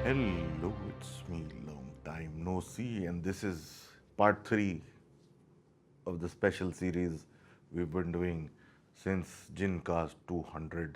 Hello, it's me, long time no see, and this is part 3 of the special series we've been doing since Gincast 200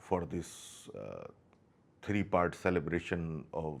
for this 3-part celebration of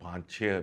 5,000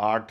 8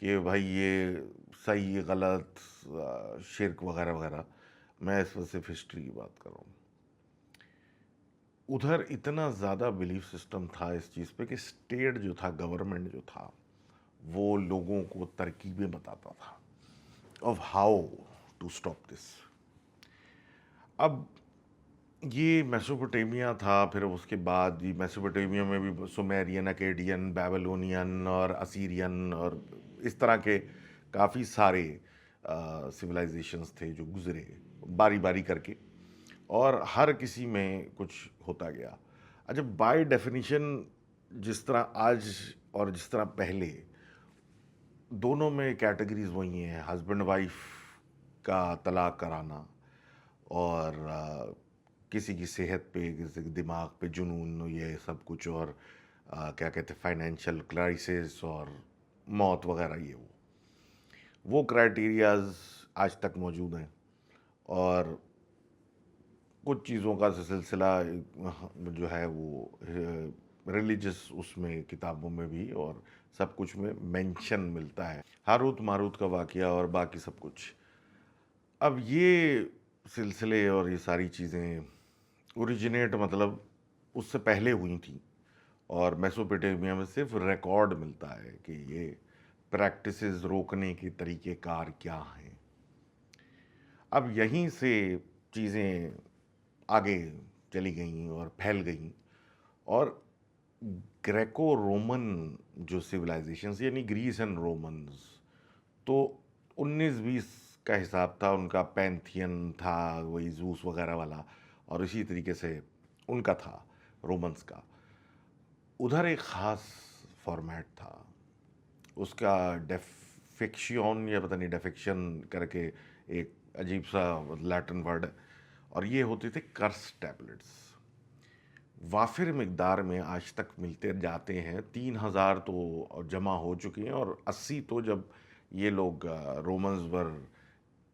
کہ بھائی یہ صحیح غلط، شرک وغیرہ وغیرہ. میں اس وقت صرف ہسٹری کی بات کر رہا ہوں. ادھر اتنا زیادہ بلیف سسٹم تھا اس چیز پہ کہ اسٹیٹ جو تھا، گورنمنٹ جو تھا، وہ لوگوں کو ترکیبیں بتاتا تھا of how to stop this. اب یہ میسوپوٹیمیا تھا، پھر اس کے بعد بھی میسوپوٹیمیا میں بھی سومیرین، اکیڈین، بیبلونین اور اسیرین اور اس طرح کے کافی سارے سویلائزیشنز تھے جو گزرے باری باری کر کے، اور ہر کسی میں کچھ ہوتا گیا. اچھا، بائی ڈیفینیشن جس طرح آج اور جس طرح پہلے، دونوں میں کیٹیگریز وہی ہیں: ہسبینڈ وائف کا طلاق کرانا، اور کسی کی صحت پہ، کسی کے دماغ پہ جنون، یہ سب کچھ، اور کیا کہتے ہیں، فائنینشیل کرائسس اور موت وغیرہ. یہ وہ کرائٹیریاز آج تک موجود ہیں. اور کچھ چیزوں کا سلسلہ جو ہے وہ ریلیجس اس میں کتابوں میں بھی اور سب کچھ میں مینشن ملتا ہے، ہاروت ماروت کا واقعہ اور باقی سب کچھ. اب یہ سلسلے اور یہ ساری چیزیں اوریجنیٹ مطلب اس سے پہلے ہوئی تھیں، اور میسوپوٹیمیا میں صرف ریکارڈ ملتا ہے کہ یہ پریکٹسز روکنے کے طریقہ کار کیا ہیں. اب یہیں سے چیزیں آگے چلی گئیں اور پھیل گئیں، اور گریکو رومن جو سویلائزیشنز، یعنی گریس اینڈ رومنز، تو 19-20 کا حساب تھا ان کا. پینتھین تھا وہی زوس وغیرہ والا، اور اسی طریقے سے ان کا تھا رومنز کا. ادھر ایک خاص فارمیٹ تھا اس کا، ڈیفیکشن یا پتہ نہیں ڈیفیکشن کر کے ایک عجیب سا لیٹن ورڈ، اور یہ ہوتے تھے کرس ٹیبلٹس. وافر مقدار میں آج تک ملتے جاتے ہیں. 3,000 تو جمع ہو چکے ہیں، اور 80 تو جب یہ لوگ رومنز ور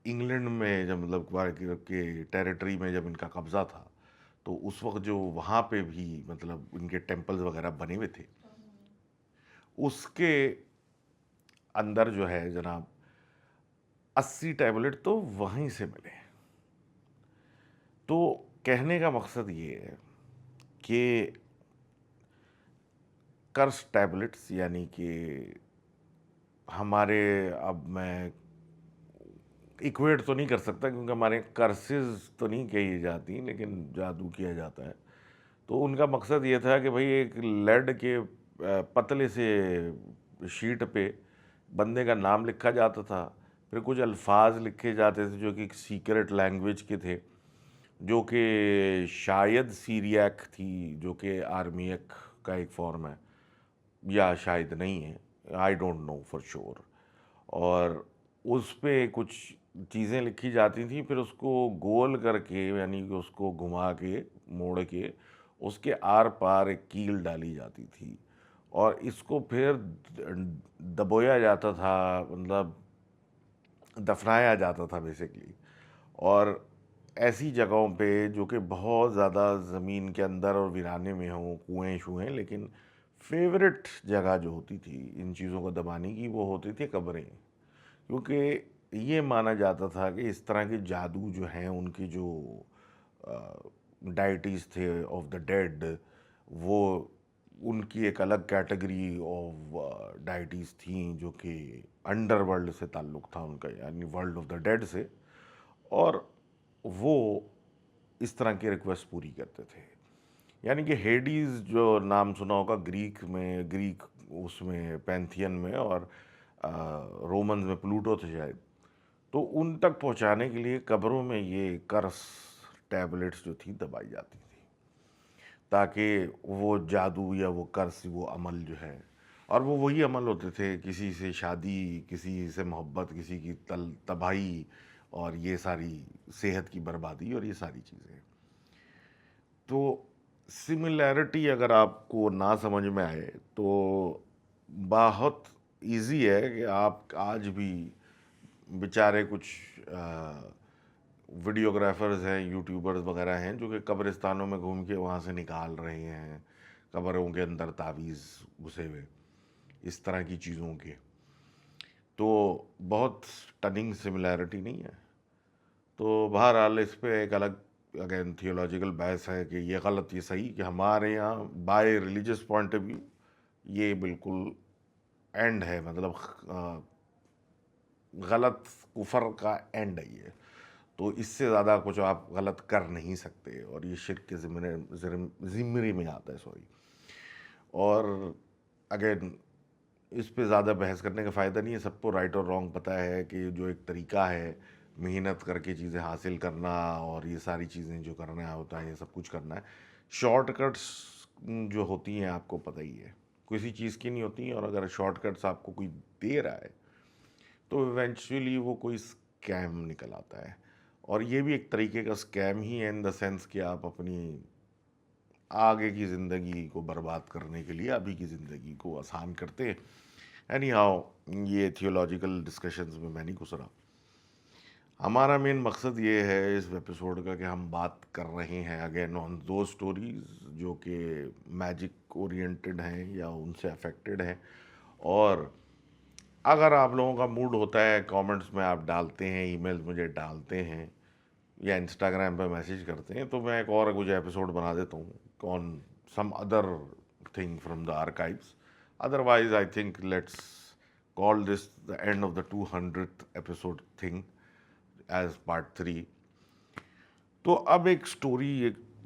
انگلینڈ میں، جب مطلب کہ ٹیریٹری میں جب ان کا قبضہ تھا، تو اس وقت جو وہاں پہ بھی مطلب ان کے ٹیمپلز وغیرہ بنے ہوئے تھے، اس کے اندر جو ہے جناب 80 ٹیبلٹ تو وہیں سے ملے. تو کہنے کا مقصد یہ ہے کہ کرس ٹیبلٹس، یعنی کہ ہمارے، اب میں ایکویٹ تو نہیں کر سکتا کیونکہ ہمارے کرسز تو نہیں کہی جاتی، لیکن جادو کیا جاتا ہے. تو ان کا مقصد یہ تھا کہ بھئی ایک لیڈ کے پتلے سے شیٹ پہ بندے کا نام لکھا جاتا تھا، پھر کچھ الفاظ لکھے جاتے تھے جو کہ ایک سیکرٹ لینگویج کے تھے، جو کہ شاید سیریاک تھی، جو کہ آرمیک کا ایک فارم ہے، یا شاید نہیں ہے، I don't know for sure. اور اس پہ کچھ چیزیں لکھی جاتی تھیں، پھر اس کو گول کر کے، یعنی کہ اس کو گھما کے موڑ کے اس کے آر پار ایک کیل ڈالی جاتی تھی، اور اس کو پھر دبویا جاتا تھا، مطلب دفنایا جاتا تھا بیسیکلی. اور ایسی جگہوں پہ جو کہ بہت زیادہ زمین کے اندر اور ویرانے میں ہوں، کنویں شوئیں، لیکن فیوریٹ جگہ جو ہوتی تھی ان چیزوں کو دبانے کی، وہ ہوتی تھی قبریں. کیونکہ یہ مانا جاتا تھا کہ اس طرح کے جادو جو ہیں، ان کے جو ڈائٹیز تھے آف دا ڈیڈ، وہ ان کی ایک الگ کیٹیگری آف ڈائٹیز تھیں جو کہ انڈر ورلڈ سے تعلق تھا ان کا، یعنی ورلڈ آف دا ڈیڈ سے، اور وہ اس طرح کی ریکویسٹ پوری کرتے تھے. یعنی کہ ہیڈیز جو نام سنا ہوگا گریک میں، گریک اس میں پینتھین میں، اور رومنز میں پلوٹو تھے شاید. تو ان تک پہنچانے کے لیے قبروں میں یہ کرس ٹیبلٹس جو تھی دبائی جاتی تھی، تاکہ وہ جادو یا وہ کرس، وہ عمل جو ہے، اور وہ وہی عمل ہوتے تھے: کسی سے شادی، کسی سے محبت، کسی کی تباہی، اور یہ ساری صحت کی بربادی اور یہ ساری چیزیں. تو سملیرٹی اگر آپ کو نہ سمجھ میں آئے تو بہت ایزی ہے کہ آپ آج بھی بیچارے کچھ ویڈیوگرافرز ہیں، یوٹیوبرز وغیرہ ہیں، جو کہ قبرستانوں میں گھوم کے وہاں سے نکال رہے ہیں قبروں کے اندر تعویذ گھسے ہوئے، اس طرح کی چیزوں کے. تو بہت سٹننگ سملیرٹی نہیں ہے. تو بہرحال اس پہ ایک الگ اگین تھیولوجیکل بحث ہے کہ یہ غلط یہ صحیح، کہ ہمارے یہاں by religious point of view یہ بالکل اینڈ ہے، مطلب غلط کفر کا اینڈ ہے یہ. تو اس سے زیادہ کچھ آپ غلط کر نہیں سکتے، اور یہ شرک کے زمرے میں آتا ہے. سوری. اور اگین اس پہ زیادہ بحث کرنے کا فائدہ نہیں ہے. سب کو رائٹ اور رانگ پتہ ہے کہ جو ایک طریقہ ہے محنت کر کے چیزیں حاصل کرنا، اور یہ ساری چیزیں جو کرنا ہوتا ہے، یہ سب کچھ کرنا ہے. شارٹ کٹس جو ہوتی ہیں آپ کو پتہ ہی ہے کسی چیز کی نہیں ہوتی ہیں، اور اگر شارٹ کٹس آپ کو کوئی دے رہا ہے تو ایونچولی وہ کوئی اسکیم نکل آتا ہے. اور یہ بھی ایک طریقے کا اسکیم ہی ہے، ان دا سینس کہ آپ اپنی آگے کی زندگی کو برباد کرنے کے لیے ابھی کی زندگی کو آسان کرتے. اینی ہاؤ یہ تھیولوجیکل ڈسکشنز میں نہیں گھس رہا. ہمارا مین مقصد یہ ہے اس ایپیسوڈ کا کہ ہم بات کر رہے ہیں اگین آن دو سٹوریز جو کہ میجک اورینٹڈ ہیں یا ان سے افیکٹڈ ہیں. اور اگر آپ لوگوں کا موڈ ہوتا ہے کامنٹس میں آپ ڈالتے ہیں، ای میلز مجھے ڈالتے ہیں یا انسٹاگرام پہ میسیج کرتے ہیں، تو میں ایک اور کچھ ایپیسوڈ بنا دیتا ہوں on some other thing from the archives. Otherwise I think let's call this the end of the 200th episode thing as part 3. تو اب ایک سٹوری،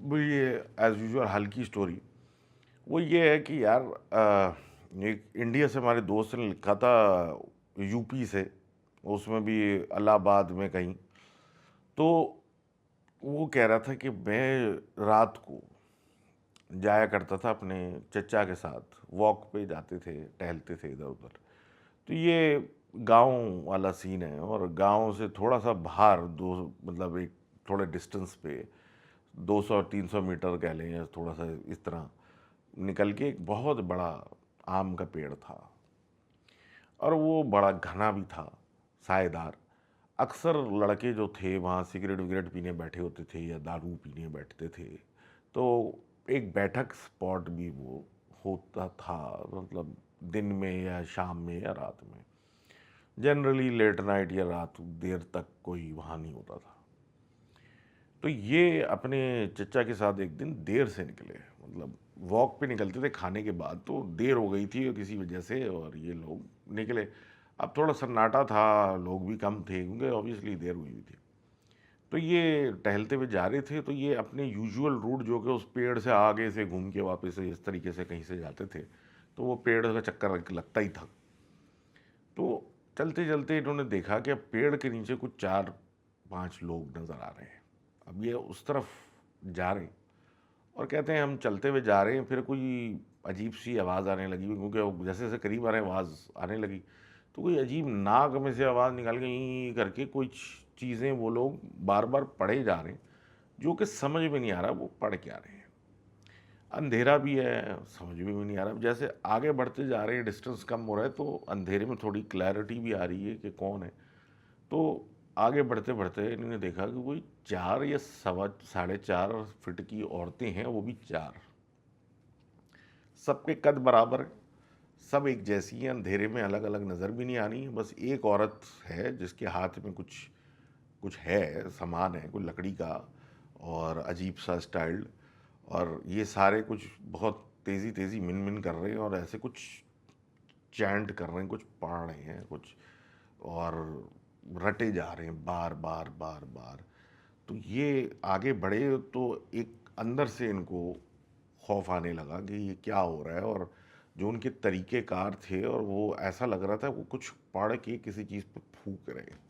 یہ ایز یوزول ہلکی سٹوری، وہ یہ ہے کہ یار ایک انڈیا سے ہمارے دوست نے لکھا تھا، یو پی سے، اس میں بھی الہ آباد میں کہیں. تو وہ کہہ رہا تھا کہ میں رات کو جایا کرتا تھا اپنے چچا کے ساتھ، واک پہ جاتے تھے، ٹہلتے تھے ادھر ادھر. تو یہ گاؤں والا سین ہے، اور گاؤں سے تھوڑا سا باہر مطلب ایک تھوڑے ڈسٹنس پہ 200-300 میٹر کہہ لیں، یا تھوڑا سا اس طرح نکل کے ایک بہت بڑا آم کا پیڑ تھا، اور وہ بڑا گھنا بھی تھا، سائے دار. اکثر لڑکے جو تھے وہاں سگریٹ وگریٹ پینے بیٹھے ہوتے تھے یا دارو پینے بیٹھتے تھے. تو ایک بیٹھک سپاٹ بھی وہ ہوتا تھا، مطلب دن میں یا شام میں یا رات میں، جنرلی لیٹ نائٹ یا رات دیر تک کوئی وہاں نہیں ہوتا تھا. تو یہ اپنے چچا کے ساتھ ایک دن دیر سے نکلے، مطلب واک پہ نکلتے تھے کھانے کے بعد، تو دیر ہو گئی تھی کسی وجہ سے، اور یہ لوگ نکلے. اب تھوڑا سناٹا تھا، لوگ بھی کم تھے کیونکہ اوبیسلی دیر ہوئی ہوئی تھی. تو یہ ٹہلتے ہوئے جا رہے تھے، تو یہ اپنے یوزول روٹ جو کہ اس پیڑ سے آگے سے گھوم کے واپس اس طریقے سے کہیں سے جاتے تھے، تو وہ پیڑ کا چکر لگتا ہی تھا. تو چلتے چلتے انہوں نے دیکھا کہ اب پیڑ کے نیچے کچھ 4-5 لوگ نظر آ رہے ہیں. اب یہ اس طرف جا رہے ہیں اور کہتے ہیں ہم چلتے ہوئے جا رہے ہیں، پھر کوئی عجیب سی آواز آنے لگی، کیونکہ جیسے جیسے قریب آ رہے ہیں آواز آنے لگی. تو کوئی عجیب ناک میں سے آواز نکال کے کر کے کچھ چیزیں وہ لوگ بار بار پڑھے جا رہے ہیں، جو کہ سمجھ میں نہیں آ رہا وہ پڑھ کے آ رہے ہیں. اندھیرا بھی ہے، سمجھ میں بھی نہیں آ رہا. جیسے آگے بڑھتے جا رہے ہیں، ڈسٹنس کم ہو رہا ہے، تو اندھیرے میں تھوڑی کلیئرٹی بھی آ رہی ہے کہ کون ہے. تو آگے بڑھتے بڑھتے انہوں نے دیکھا کہ کوئی 4 یا 4.5 فٹ کی عورتیں ہیں، وہ بھی 4. سب کے قد برابر ہیں، سب ایک جیسی ہیں، اندھیرے میں الگ الگ نظر بھی نہیں آ رہی ہیں. بس ایک عورت ہے جس کے ہاتھ میں کچھ ہے، سامان ہے کوئی لکڑی کا اور عجیب سا اسٹائلڈ. اور یہ سارے کچھ بہت تیزی تیزی من کر رہے ہیں، اور ایسے کچھ چینٹ کر رہے ہیں، کچھ پڑھ رہے ہیں کچھ، اور رٹے جا رہے ہیں بار بار بار بار. تو یہ آگے بڑھے تو ایک اندر سے ان کو خوف آنے لگا کہ یہ کیا ہو رہا ہے. اور جو ان کے طریقہ کار تھے، اور وہ ایسا لگ رہا تھا وہ کچھ پڑھ کے کسی چیز پہ پھونک رہے ہیں،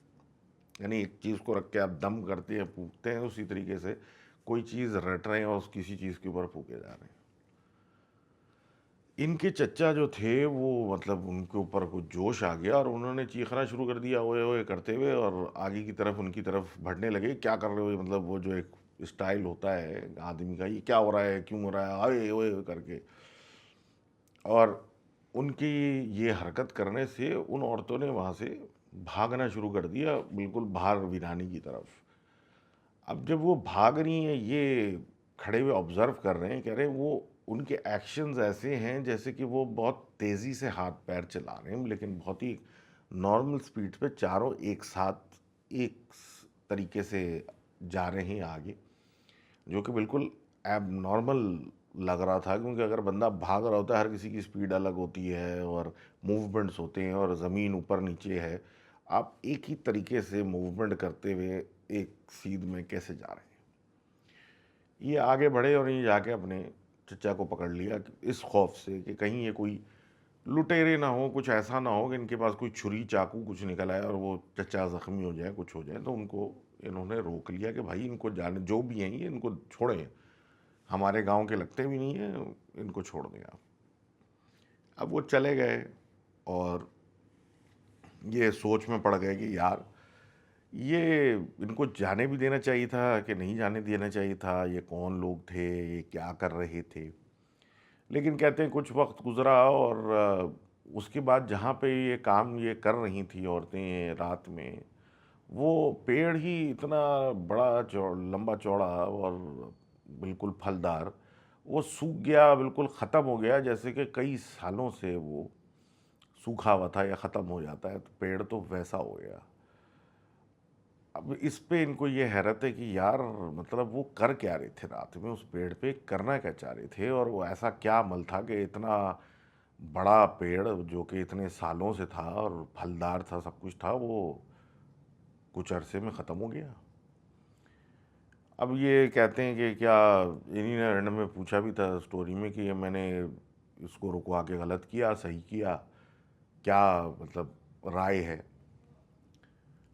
یعنی ایک چیز کو رکھ کے آپ دم کرتے ہیں پھونکتے ہیں، اسی طریقے سے کوئی چیز رٹ رہے ہیں اور کسی چیز کے اوپر پھونکے جا رہے ہیں. ان کے چچا جو تھے وہ مطلب ان کے اوپر کچھ جوش آ گیا، اور انہوں نے چیخنا شروع کر دیا اوئے اوئے کرتے ہوئے، اور آگے کی طرف ان کی طرف بڑھنے لگے. کیا کر رہے ہو؟ مطلب وہ جو ایک اسٹائل ہوتا ہے آدمی کا، یہ کیا ہو رہا ہے، کیوں ہو رہا ہے، آئے اوئے کر کے. اور ان کی یہ حرکت کرنے سے ان عورتوں نے وہاں سے بھاگنا شروع کر دیا، بالکل باہر ویرانی کی طرف. اب جب وہ بھاگ رہی ہیں، یہ کھڑے ہوئے آبزرو کر رہے ہیں، کہہ رہے ہیں وہ ان کے ایکشنز ایسے ہیں جیسے کہ وہ بہت تیزی سے ہاتھ پیر چلا رہے ہیں، لیکن بہت ہی نارمل سپیڈ پہ چاروں ایک ساتھ ایک طریقے سے جا رہے ہیں آگے، جو کہ بالکل ایب نارمل لگ رہا تھا، کیونکہ اگر بندہ بھاگ رہا ہوتا ہے ہر کسی کی سپیڈ الگ ہوتی ہے اور موومنٹس ہوتے ہیں اور زمین اوپر نیچے ہے، آپ ایک ہی طریقے سے موومنٹ کرتے ہوئے ایک سیدھ میں کیسے جا رہے ہیں؟ یہ آگے بڑھے اور یہ جا کے اپنے چچا کو پکڑ لیا اس خوف سے کہ کہیں یہ کوئی لٹیرے نہ ہو، کچھ ایسا نہ ہو کہ ان کے پاس کوئی چھری چاقو کچھ نکل آئے اور وہ چچا زخمی ہو جائے، کچھ ہو جائے۔ تو ان کو انہوں نے روک لیا کہ بھائی ان کو جانے، جو بھی ہیں یہ ان کو چھوڑیں، ہمارے گاؤں کے لگتے بھی نہیں ہیں، ان کو چھوڑ دیں آپ۔ اب وہ چلے گئے اور یہ سوچ میں پڑ گئے کہ یار یہ ان کو جانے بھی دینا چاہیے تھا کہ نہیں جانے دینا چاہیے تھا، یہ کون لوگ تھے، یہ کیا کر رہے تھے۔ لیکن کہتے ہیں کچھ وقت گزرا اور اس کے بعد جہاں پہ یہ کام یہ کر رہی تھیں عورتیں رات میں، وہ پیڑ ہی اتنا بڑا لمبا چوڑا اور بالکل پھلدار، وہ سوکھ گیا، بالکل ختم ہو گیا، جیسے کہ کئی سالوں سے وہ سوکھا ہوا تھا یا ختم ہو جاتا ہے، تو پیڑ تو ویسا ہو گیا۔ اب اس پہ ان کو یہ حیرت ہے کہ یار مطلب وہ کر کیا رہے تھے رات میں اس پیڑ پہ، کرنا کیا چاہ رہے تھے، اور وہ ایسا کیا عمل تھا کہ اتنا بڑا پیڑ جو کہ اتنے سالوں سے تھا اور پھلدار تھا، سب کچھ تھا، وہ کچھ عرصے میں ختم ہو گیا۔ اب یہ کہتے ہیں کہ کیا انہی نے رینڈم میں پوچھا بھی تھا سٹوری میں کہ میں نے اس کو رکوا کے غلط کیا، صحیح کیا، کیا مطلب رائے ہے؟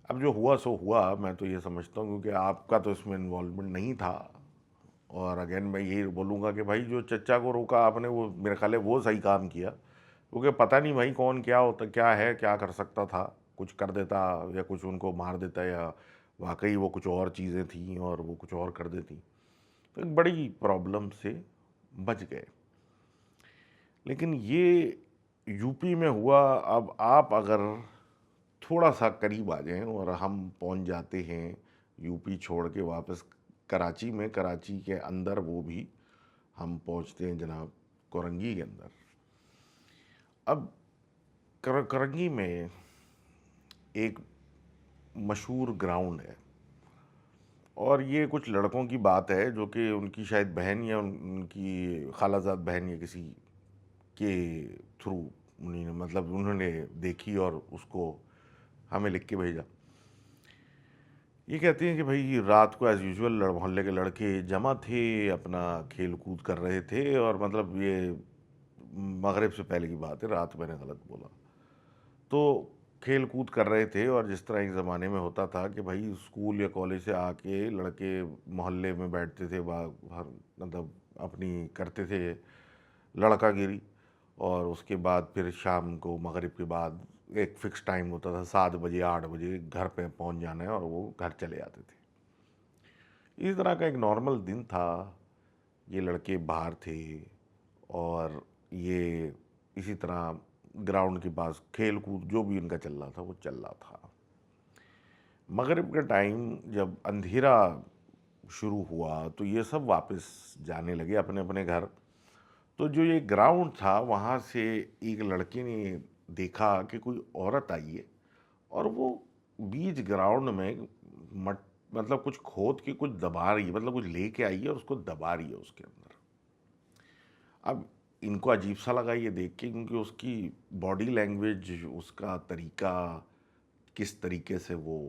اب جو ہوا سو ہوا، میں تو یہ سمجھتا ہوں کیونکہ آپ کا تو اس میں انوالومنٹ نہیں تھا، اور اگین میں یہی بولوں گا کہ بھائی جو چچا کو روکا آپ نے، وہ میرے خیال ہے وہ صحیح کام کیا، کیونکہ پتہ نہیں بھائی کون کیا ہوتا، کیا ہے، کیا کر سکتا تھا، کچھ کر دیتا یا کچھ ان کو مار دیتا، یا واقعی وہ کچھ اور چیزیں تھیں اور وہ کچھ اور کر دیتی، تو ایک بڑی پرابلم سے بچ گئے۔ لیکن یہ یو پی میں ہوا۔ اب آپ اگر تھوڑا سا قریب آ جائیں اور ہم پہنچ جاتے ہیں یو پی چھوڑ کے واپس کراچی میں، کراچی کے اندر وہ بھی ہم پہنچتے ہیں جناب کورنگی کے اندر۔ اب کرنگی میں ایک مشہور گراؤنڈ ہے، اور یہ کچھ لڑکوں کی بات ہے جو کہ ان کی شاید بہن یا ان کی خالہ زاد بہن یا کسی کے تھرو انہوں نے دیکھی اور اس کو ہمیں لکھ کے بھیجا۔ یہ کہتے ہیں کہ بھائی رات کو ایز یوزول محلے کے لڑکے جمع تھے، اپنا کھیل کود کر رہے تھے، اور مطلب یہ مغرب سے پہلے کی بات ہے، رات میں نے غلط بولا، تو کھیل کود کر رہے تھے، اور جس طرح ایک زمانے میں ہوتا تھا کہ بھائی اسکول یا کالج سے آ کے لڑکے محلے میں بیٹھتے تھے، مطلب اپنی کرتے تھے لڑکا گیری، اور اس کے بعد پھر شام کو مغرب کے بعد ایک فکس ٹائم ہوتا تھا، 7 بجے 8 بجے گھر پہ پہنچ جانا ہے، اور وہ گھر چلے جاتے تھے۔ اسی طرح کا ایک نارمل دن تھا، یہ لڑکے باہر تھے اور یہ اسی طرح گراؤنڈ کے پاس کھیل کود جو بھی ان کا چل رہا تھا وہ چل رہا تھا۔ مغرب کا ٹائم جب اندھیرا شروع ہوا تو یہ سب واپس جانے لگے اپنے اپنے گھر۔ تو جو یہ گراؤنڈ تھا وہاں سے ایک لڑکے نے دیکھا کہ کوئی عورت آئی ہے، اور وہ بیچ گراؤنڈ میں مطلب کچھ کھود کے کچھ دبا رہی ہے، مطلب کچھ لے کے آئی ہے اور اس کو دبا رہی ہے اس کے اندر۔ اب ان کو عجیب سا لگا یہ دیکھ کے، کیونکہ اس کی باڈی لینگویج، اس کا طریقہ، کس طریقے سے وہ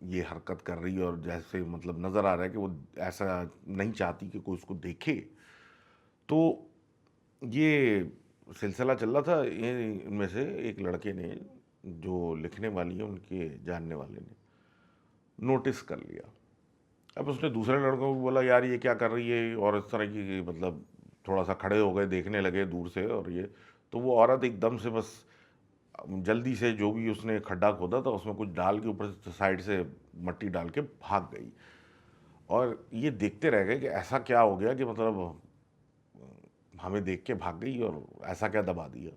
یہ حرکت کر رہی ہے، اور جیسے مطلب نظر آ رہا ہے کہ وہ ایسا نہیں چاہتی کہ کوئی اس کو دیکھے۔ تو یہ سلسلہ چل رہا تھا، ان میں سے ایک لڑکے نے، جو لکھنے والی ہے ان کے جاننے والے نے نوٹس کر لیا۔ اب اس نے دوسرے لڑکوں کو بولا یار یہ کیا کر رہی ہے، اور اس طرح کی مطلب تھوڑا سا کھڑے ہو گئے، دیکھنے لگے دور سے، اور یہ تو وہ عورت ایک دم سے بس جلدی سے جو بھی اس نے کھڈا کھودا تھا اس میں کچھ ڈال کے اوپر سے سائڈ سے مٹی ڈال کے بھاگ گئی، اور یہ دیکھتے رہ گئے کہ ایسا کیا ہو گیا کہ مطلب ہمیں دیکھ کے بھاگ گئی اور ایسا کیا دبا دیا۔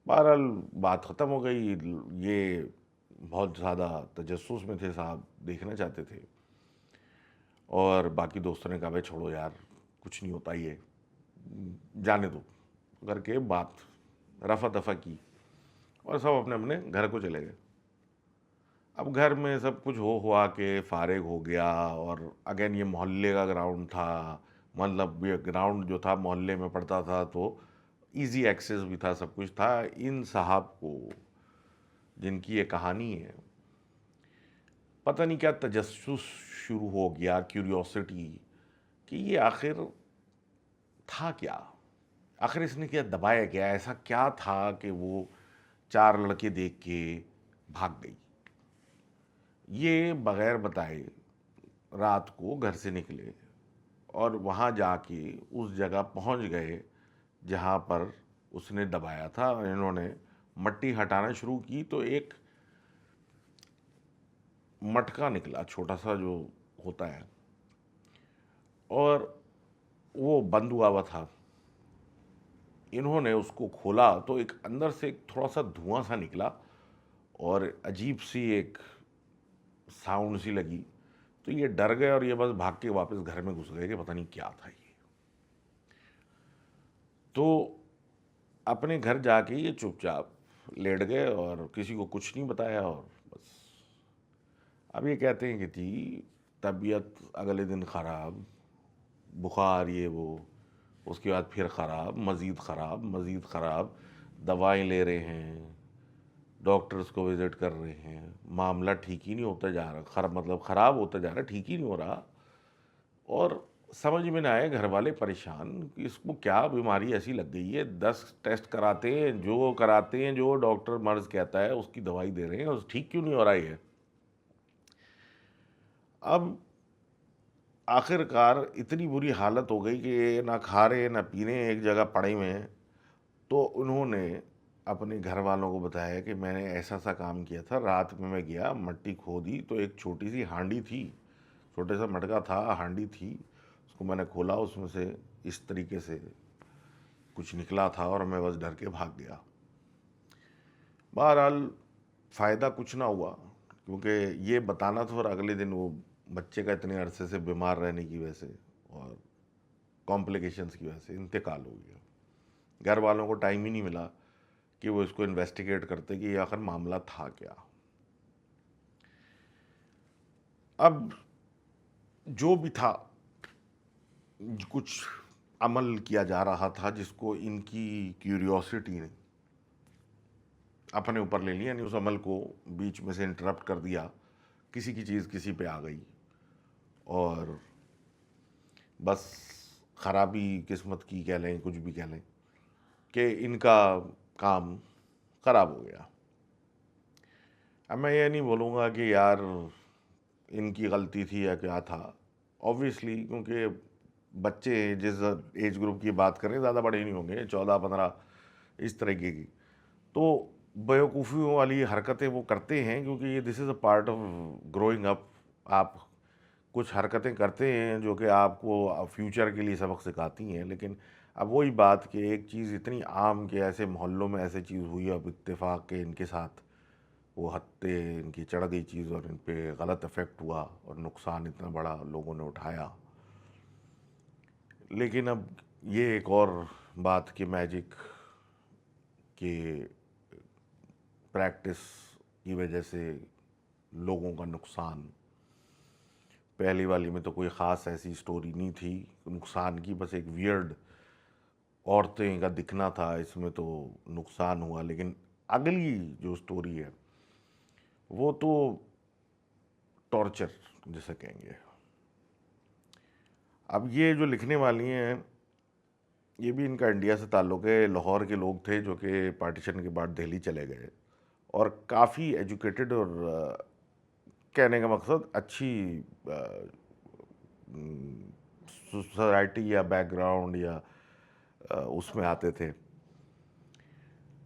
بہرحال بات ختم ہو گئی، یہ بہت زیادہ تجسس میں تھے صاحب، دیکھنا چاہتے تھے، اور باقی دوستوں نے کہا بھائی چھوڑو یار کچھ نہیں ہوتا، یہ جانے دو کر کے بات رفع دفع کی، اور سب اپنے اپنے گھر کو چلے گئے. اب گھر میں سب کچھ ہوا کے فارغ ہو گیا، اور اگین یہ محلے کا گراؤنڈ تھا، مطلب یہ گراؤنڈ جو تھا محلے میں پڑتا تھا تو ایزی ایکسیس بھی تھا، سب کچھ تھا. ان صاحب کو، جن کی یہ کہانی ہے، پتہ نہیں کیا تجسس شروع ہو گیا، کیوریوسٹی، کہ یہ آخر تھا کیا، آخر اس نے کیا دبایا کیا، ایسا کیا تھا کہ وہ 4 لڑکے دیکھ کے بھاگ گئی. یہ بغیر بتائے رات کو گھر سے نکلے اور وہاں جا کے اس جگہ پہنچ گئے جہاں پر اس نے دبایا تھا. اور انہوں نے مٹی ہٹانا شروع کی تو ایک مٹکا نکلا، چھوٹا سا جو ہوتا ہے، اور وہ بند ہوا ہوا تھا. انہوں نے اس کو کھولا تو ایک اندر سے ایک تھوڑا سا دھواں سا نکلا اور عجیب سی ایک ساؤنڈ سی لگی. تو یہ ڈر گئے اور یہ بس بھاگ کے واپس گھر میں گھس گئے کہ پتہ نہیں کیا تھا یہ. تو اپنے گھر جا کے یہ چپ چاپ لیٹ گئے اور کسی کو کچھ نہیں بتایا، اور بس. اب یہ کہتے ہیں کہ تھی طبیعت اگلے دن خراب، بخار یہ وہ، اس کے بعد پھر خراب، مزید خراب، مزید خراب، دوائیں لے رہے ہیں، ڈاکٹرز کو وزٹ کر رہے ہیں، معاملہ ٹھیک ہی نہیں ہوتا جا رہا، مطلب خراب ہوتا جا رہا، ٹھیک ہی نہیں ہو رہا. اور سمجھ میں نہ آئے، گھر والے پریشان کہ اس کو کیا بیماری ایسی لگ گئی ہے. 10 ٹیسٹ کراتے ہیں، جو ڈاکٹر مرض کہتا ہے اس کی دوائی دے رہے ہیں، اور ٹھیک کیوں نہیں ہو رہا ہے. اب آخر کار اتنی بری حالت ہو گئی کہ یہ نہ کھا رہے نہ پی رہے، ایک جگہ پڑے ہوئے ہیں. تو انہوں نے اپنے گھر والوں کو بتایا کہ میں نے ایسا سا کام کیا تھا، رات میں گیا، مٹی کھودی تو ایک چھوٹی سی ہانڈی تھی، چھوٹے سا مٹکا تھا، ہانڈی تھی، اس کو میں نے کھولا، اس میں سے اس طریقے سے کچھ نکلا تھا اور میں بس ڈر کے بھاگ گیا. بہرحال فائدہ کچھ نہ ہوا، کیونکہ یہ بتانا تھا اور اگلے دن وہ بچے کا اتنے عرصے سے بیمار رہنے کی وجہ سے اور کمپلیکیشنز کی وجہ سے انتقال ہو گیا. گھر والوں کو ٹائم ہی نہیں ملا کہ وہ اس کو انویسٹیگیٹ کرتے کہ یہ آخر معاملہ تھا کیا. اب جو بھی تھا، کچھ عمل کیا جا رہا تھا جس کو ان کی کیوریوسٹی نے اپنے اوپر لے لیا، یعنی اس عمل کو بیچ میں سے انٹرپٹ کر دیا. کسی کی چیز کسی پہ آ گئی اور بس خرابی قسمت کی کہہ لیں، کچھ بھی کہہ لیں، کہ ان کا کام خراب ہو گیا. اب میں یہ نہیں بولوں گا کہ یار ان کی غلطی تھی یا کیا تھا، اوبویسلی، کیونکہ بچے جس ایج گروپ کی بات کریں زیادہ بڑے نہیں ہوں گے، 14-15 اس طریقے کی، تو بیوقوفیوں والی حرکتیں وہ کرتے ہیں، کیونکہ یہ this is a part of growing up. آپ کچھ حرکتیں کرتے ہیں جو کہ آپ کو فیوچر کے لیے سبق سکھاتی ہیں. لیکن اب وہی بات کہ ایک چیز اتنی عام کہ ایسے محلوں میں ایسے چیز ہوئی، اب اتفاق کے ان کے ساتھ وہ ہتھے ان کی چڑھ گئی چیز اور ان پہ غلط افیکٹ ہوا اور نقصان اتنا بڑا لوگوں نے اٹھایا. لیکن اب یہ ایک اور بات کہ میجک کے پریکٹس کی وجہ سے لوگوں کا نقصان، پہلی والی میں تو کوئی خاص ایسی سٹوری نہیں تھی نقصان کی، بس ایک ویئرڈ عورتیں کا دکھنا تھا، اس میں تو نقصان ہوا. لیکن اگلی جو سٹوری ہے وہ تو ٹارچر جسے کہیں گے. اب یہ جو لکھنے والی ہیں یہ بھی ان کا انڈیا سے تعلق ہے، لاہور کے لوگ تھے جو کہ پارٹیشن کے بعد دہلی چلے گئے، اور کافی ایجوکیٹڈ، اور کہنے کا مقصد اچھی سوسائٹی یا بیک گراؤنڈ یا اس میں آتے تھے.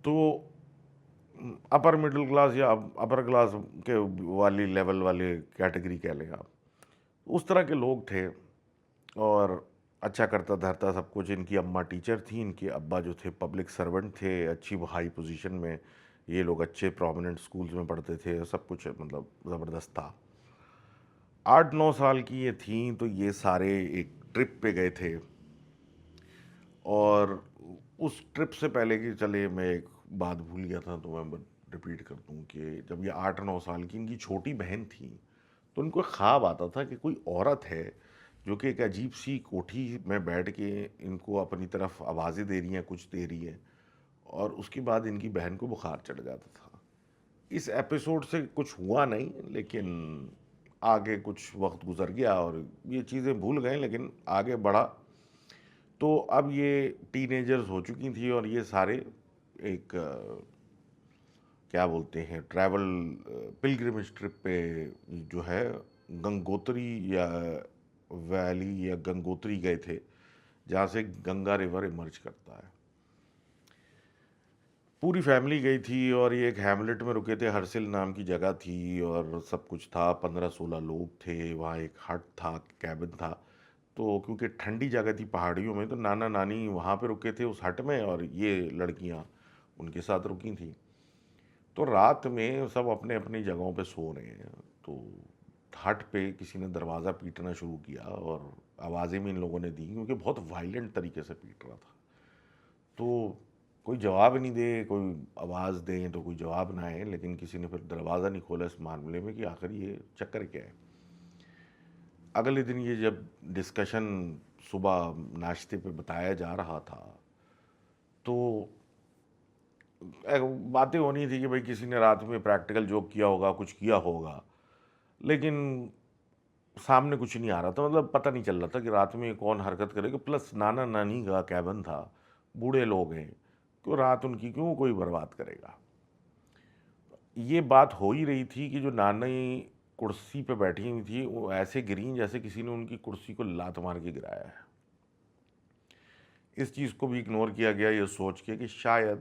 تو اپر مڈل کلاس یا اپر کلاس کے والی لیول والے کیٹیگری کہہ لیں آپ، اس طرح کے لوگ تھے، اور اچھا کرتا دھرتا سب کچھ. ان کی اماں ٹیچر تھیں، ان کے ابا جو تھے پبلک سرونٹ تھے، اچھی ہائی پوزیشن میں، یہ لوگ اچھے پرومیننٹ سکولز میں پڑھتے تھے، سب کچھ مطلب زبردست تھا. 8-9 سال کی یہ تھیں تو یہ سارے ایک ٹرپ پہ گئے تھے. اور اس ٹرپ سے پہلے کہ چلے، میں ایک بات بھول گیا تھا تو میں ریپیٹ کر دوں کہ جب یہ 8-9 سال کی ان کی چھوٹی بہن تھی تو ان کو ایک خواب آتا تھا کہ کوئی عورت ہے جو کہ ایک عجیب سی کوٹھی میں بیٹھ کے ان کو اپنی طرف آوازیں دے رہی ہیں، کچھ دے رہی ہے، اور اس کے بعد ان کی بہن کو بخار چڑھ جاتا تھا۔ اس ایپیسوڈ سے کچھ ہوا نہیں، لیکن آگے کچھ وقت گزر گیا اور یہ چیزیں بھول گئے، لیکن آگے بڑھا تو اب یہ ٹین ایجرز ہو چکی تھی اور یہ سارے ایک کیا بولتے ہیں ٹریول پلگرمیج ٹرپ پہ جو ہے گنگوتری یا ویلی یا گنگوتری گئے تھے، جہاں سے گنگا ریور ایمرج کرتا ہے۔ پوری فیملی گئی تھی اور یہ ایک ہیملٹ میں رکے تھے، ہرسل نام کی جگہ تھی اور سب کچھ تھا، 15-16 لوگ تھے وہاں، ایک ہٹ تھا، کیبن تھا۔ تو کیونکہ ٹھنڈی جگہ تھی پہاڑیوں میں، تو نانا نانی وہاں پہ رکے تھے اس ہٹ میں، اور یہ لڑکیاں ان کے ساتھ رکی تھیں۔ تو رات میں سب اپنے اپنی جگہوں پہ سو رہے ہیں، تو ہٹ پہ کسی نے دروازہ پیٹنا شروع کیا اور آوازیں بھی ان لوگوں نے دی، کیونکہ بہت وائلنٹ طریقے سے پیٹ رہا تھا۔ تو کوئی جواب نہیں دے، کوئی آواز دیں تو کوئی جواب نہ آئے، لیکن کسی نے پھر دروازہ نہیں کھولا اس معاملے میں کہ آخر یہ چکر کیا ہے۔ اگلے دن یہ جب ڈسکشن صبح ناشتے پہ بتایا جا رہا تھا تو باتیں ہونی تھی کہ بھئی کسی نے رات میں پریکٹیکل جوک کیا ہوگا، کچھ کیا ہوگا، لیکن سامنے کچھ نہیں آ رہا تھا، مطلب پتہ نہیں چل رہا تھا کہ رات میں کون حرکت کرے گا۔ پلس نانا نانی کا کیبن تھا، بوڑھے لوگ ہیں، تو رات ان کی کیوں کوئی برباد کرے گا۔ یہ بات ہو ہی رہی تھی کہ جو نانی کرسی پہ بیٹھی ہوئی تھی وہ ایسے گریں جیسے کسی نے ان کی کرسی کو لات مار کے گرایا ہے۔ اس چیز کو بھی اگنور کیا گیا یہ سوچ کے کہ شاید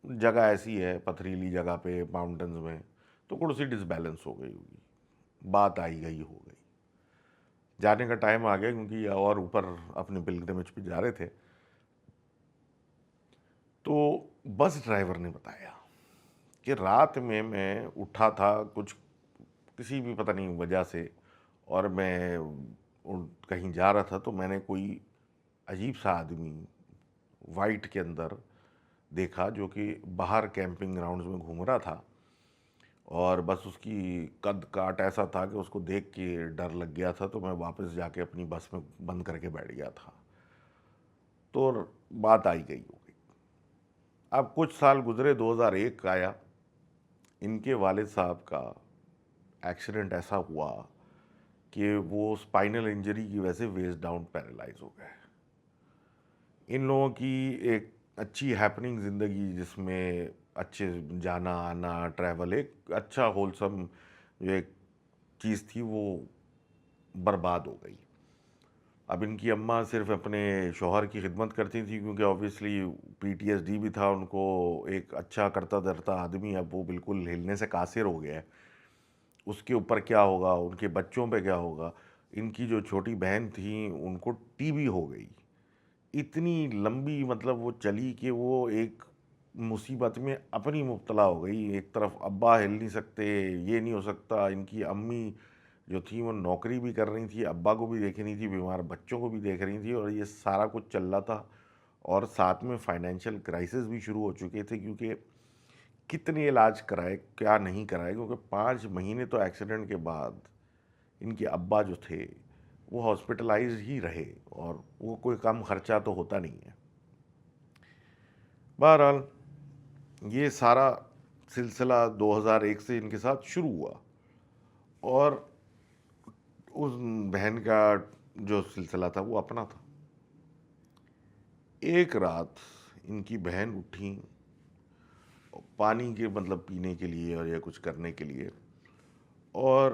جگہ ایسی ہے پتھریلی جگہ پہ ماؤنٹنز میں، تو کرسی ڈس بیلنس ہو گئی ہوگی، بات آئی گئی ہو گئی۔ جانے کا ٹائم آ گیا کیونکہ یہ اور اوپر اپنے پلگرمیج پہ جا رہے تھے، تو بس ڈرائیور نے بتایا کہ رات میں اٹھا تھا کچھ کسی بھی پتہ نہیں وجہ سے، اور میں کہیں جا رہا تھا تو میں نے کوئی عجیب سا آدمی وائٹ کے اندر دیکھا جو کہ باہر کیمپنگ گراؤنڈز میں گھوم رہا تھا، اور بس اس کی قد کاٹ ایسا تھا کہ اس کو دیکھ کے ڈر لگ گیا تھا، تو میں واپس جا کے اپنی بس میں بند کر کے بیٹھ گیا تھا۔ تو بات آئی گئی ہو گئی۔ اب کچھ سال گزرے، 2001 آیا، ان کے والد صاحب کا ایکسیڈنٹ ایسا ہوا کہ وہ اسپائنل انجری کی وجہ سے ویسٹ ڈاؤن پیرالائز ہو گئے۔ ان لوگوں کی ایک اچھی ہیپننگ زندگی جس میں اچھے جانا آنا ٹریول، ایک اچھا ہولسم جو ایک چیز تھی، وہ برباد ہو گئی۔ اب ان کی اماں صرف اپنے شوہر کی خدمت کرتی تھی کیونکہ آبویسلی PTSD بھی تھا ان کو، ایک اچھا کرتا دھرتا آدمی اب وہ بالکل ہلنے سے قاصر ہو گیا ہے۔ اس کے اوپر کیا ہوگا، ان کے بچوں پہ کیا ہوگا۔ ان کی جو چھوٹی بہن تھی ان کو TB ہو گئی، اتنی لمبی مطلب وہ چلی کہ وہ ایک مصیبت میں اپنی مبتلا ہو گئی۔ ایک طرف ابا ہل نہیں سکتے، یہ نہیں ہو سکتا، ان کی امی جو تھی وہ نوکری بھی کر رہی تھی، ابا کو بھی دیکھ رہی تھی، بیمار بچوں کو بھی دیکھ رہی تھی، اور یہ سارا کچھ چل رہا تھا، اور ساتھ میں فائنینشیل کرائسس بھی شروع ہو چکے تھے، کیونکہ کتنے علاج کرائے کیا نہیں کرائے، کیونکہ 5 مہینے تو ایکسیڈنٹ کے بعد ان کے ابا جو تھے وہ ہاسپٹلائز ہی رہے، اور وہ کوئی کم خرچہ تو ہوتا نہیں ہے۔ بہرحال یہ سارا سلسلہ 2001 سے ان کے ساتھ شروع ہوا، اور اس بہن کا جو سلسلہ تھا وہ اپنا تھا۔ ایک رات ان کی بہن اٹھی پانی کے مطلب پینے کے لیے اور یا کچھ کرنے کے لیے، اور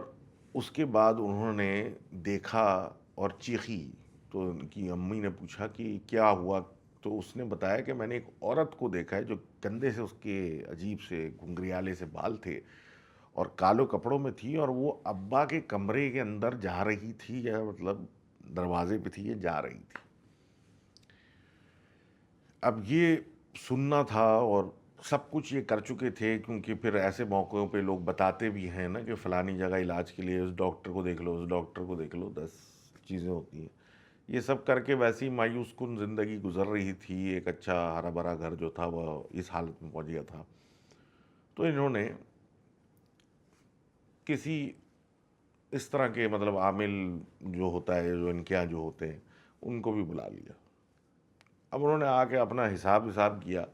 اس کے بعد انہوں نے دیکھا اور چیخی، تو ان کی امی نے پوچھا کہ کیا ہوا، تو اس نے بتایا کہ میں نے ایک عورت کو دیکھا ہے جو کندھے سے اس کے عجیب سے گھنگریالے سے بال تھے اور کالو کپڑوں میں تھی، اور وہ ابا کے کمرے کے اندر جا رہی تھی، یا مطلب دروازے پہ تھی، یہ جا رہی تھی۔ اب یہ سننا تھا اور سب کچھ یہ کر چکے تھے، کیونکہ پھر ایسے موقعوں پہ لوگ بتاتے بھی ہیں نا کہ فلانی جگہ علاج کے لیے اس ڈاکٹر کو دیکھ لو، اس ڈاکٹر کو دیکھ لو، 10 چیزیں ہوتی ہیں۔ یہ سب کر کے ویسی مایوس کن زندگی گزر رہی تھی، ایک اچھا ہرا بھرا گھر جو تھا وہ اس حالت میں پہنچ گیا تھا۔ تو انہوں نے کسی اس طرح کے مطلب عامل جو ہوتا ہے، جو ان کے یہاں جو ہوتے ہیں، ان کو بھی بلا لیا۔ اب انہوں نے آ کے اپنا حساب کیا،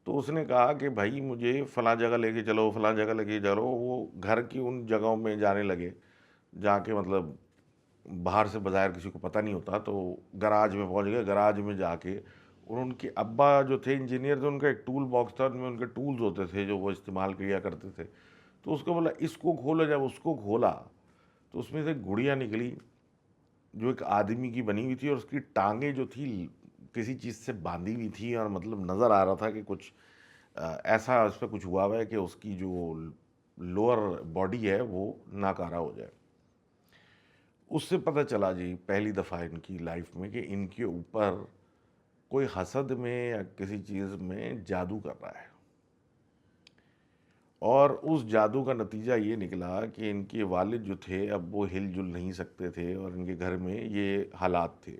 تو اس نے کہا کہ بھائی مجھے فلاں جگہ لے کے چلو، فلاں جگہ لے کے چلو۔ وہ گھر کی ان جگہوں میں جانے لگے جہاں کے مطلب باہر سے بظاہر کسی کو پتہ نہیں ہوتا۔ تو گراج میں پہنچ گئے، گراج میں جا کے اور ان کے ابا جو تھے انجینئر تھے، ان کا ایک ٹول باکس تھا، ان میں ان کے ٹولز ہوتے تھے جو وہ استعمال کیا کرتے تھے۔ تو اس کو بولا اس کو کھولو، جب اس کو کھولا تو اس میں سے گڑیا نکلی جو ایک آدمی کی بنی ہوئی تھی، اور اس کی ٹانگیں جو تھی کسی چیز سے باندھی ہوئی تھی، اور مطلب نظر آ رہا تھا کہ کچھ ایسا اس پہ کچھ ہوا ہوا ہے کہ اس کی جو لوور باڈی ہے وہ ناکارہ ہو جائے۔ اس سے پتہ چلا جی پہلی دفعہ ان کی لائف میں کہ ان کے اوپر کوئی حسد میں یا کسی چیز میں جادو کر رہا ہے۔ اور اس جادو کا نتیجہ یہ نکلا کہ ان کے والد جو تھے اب وہ ہل جل نہیں سکتے تھے، اور ان کے گھر میں یہ حالات تھے۔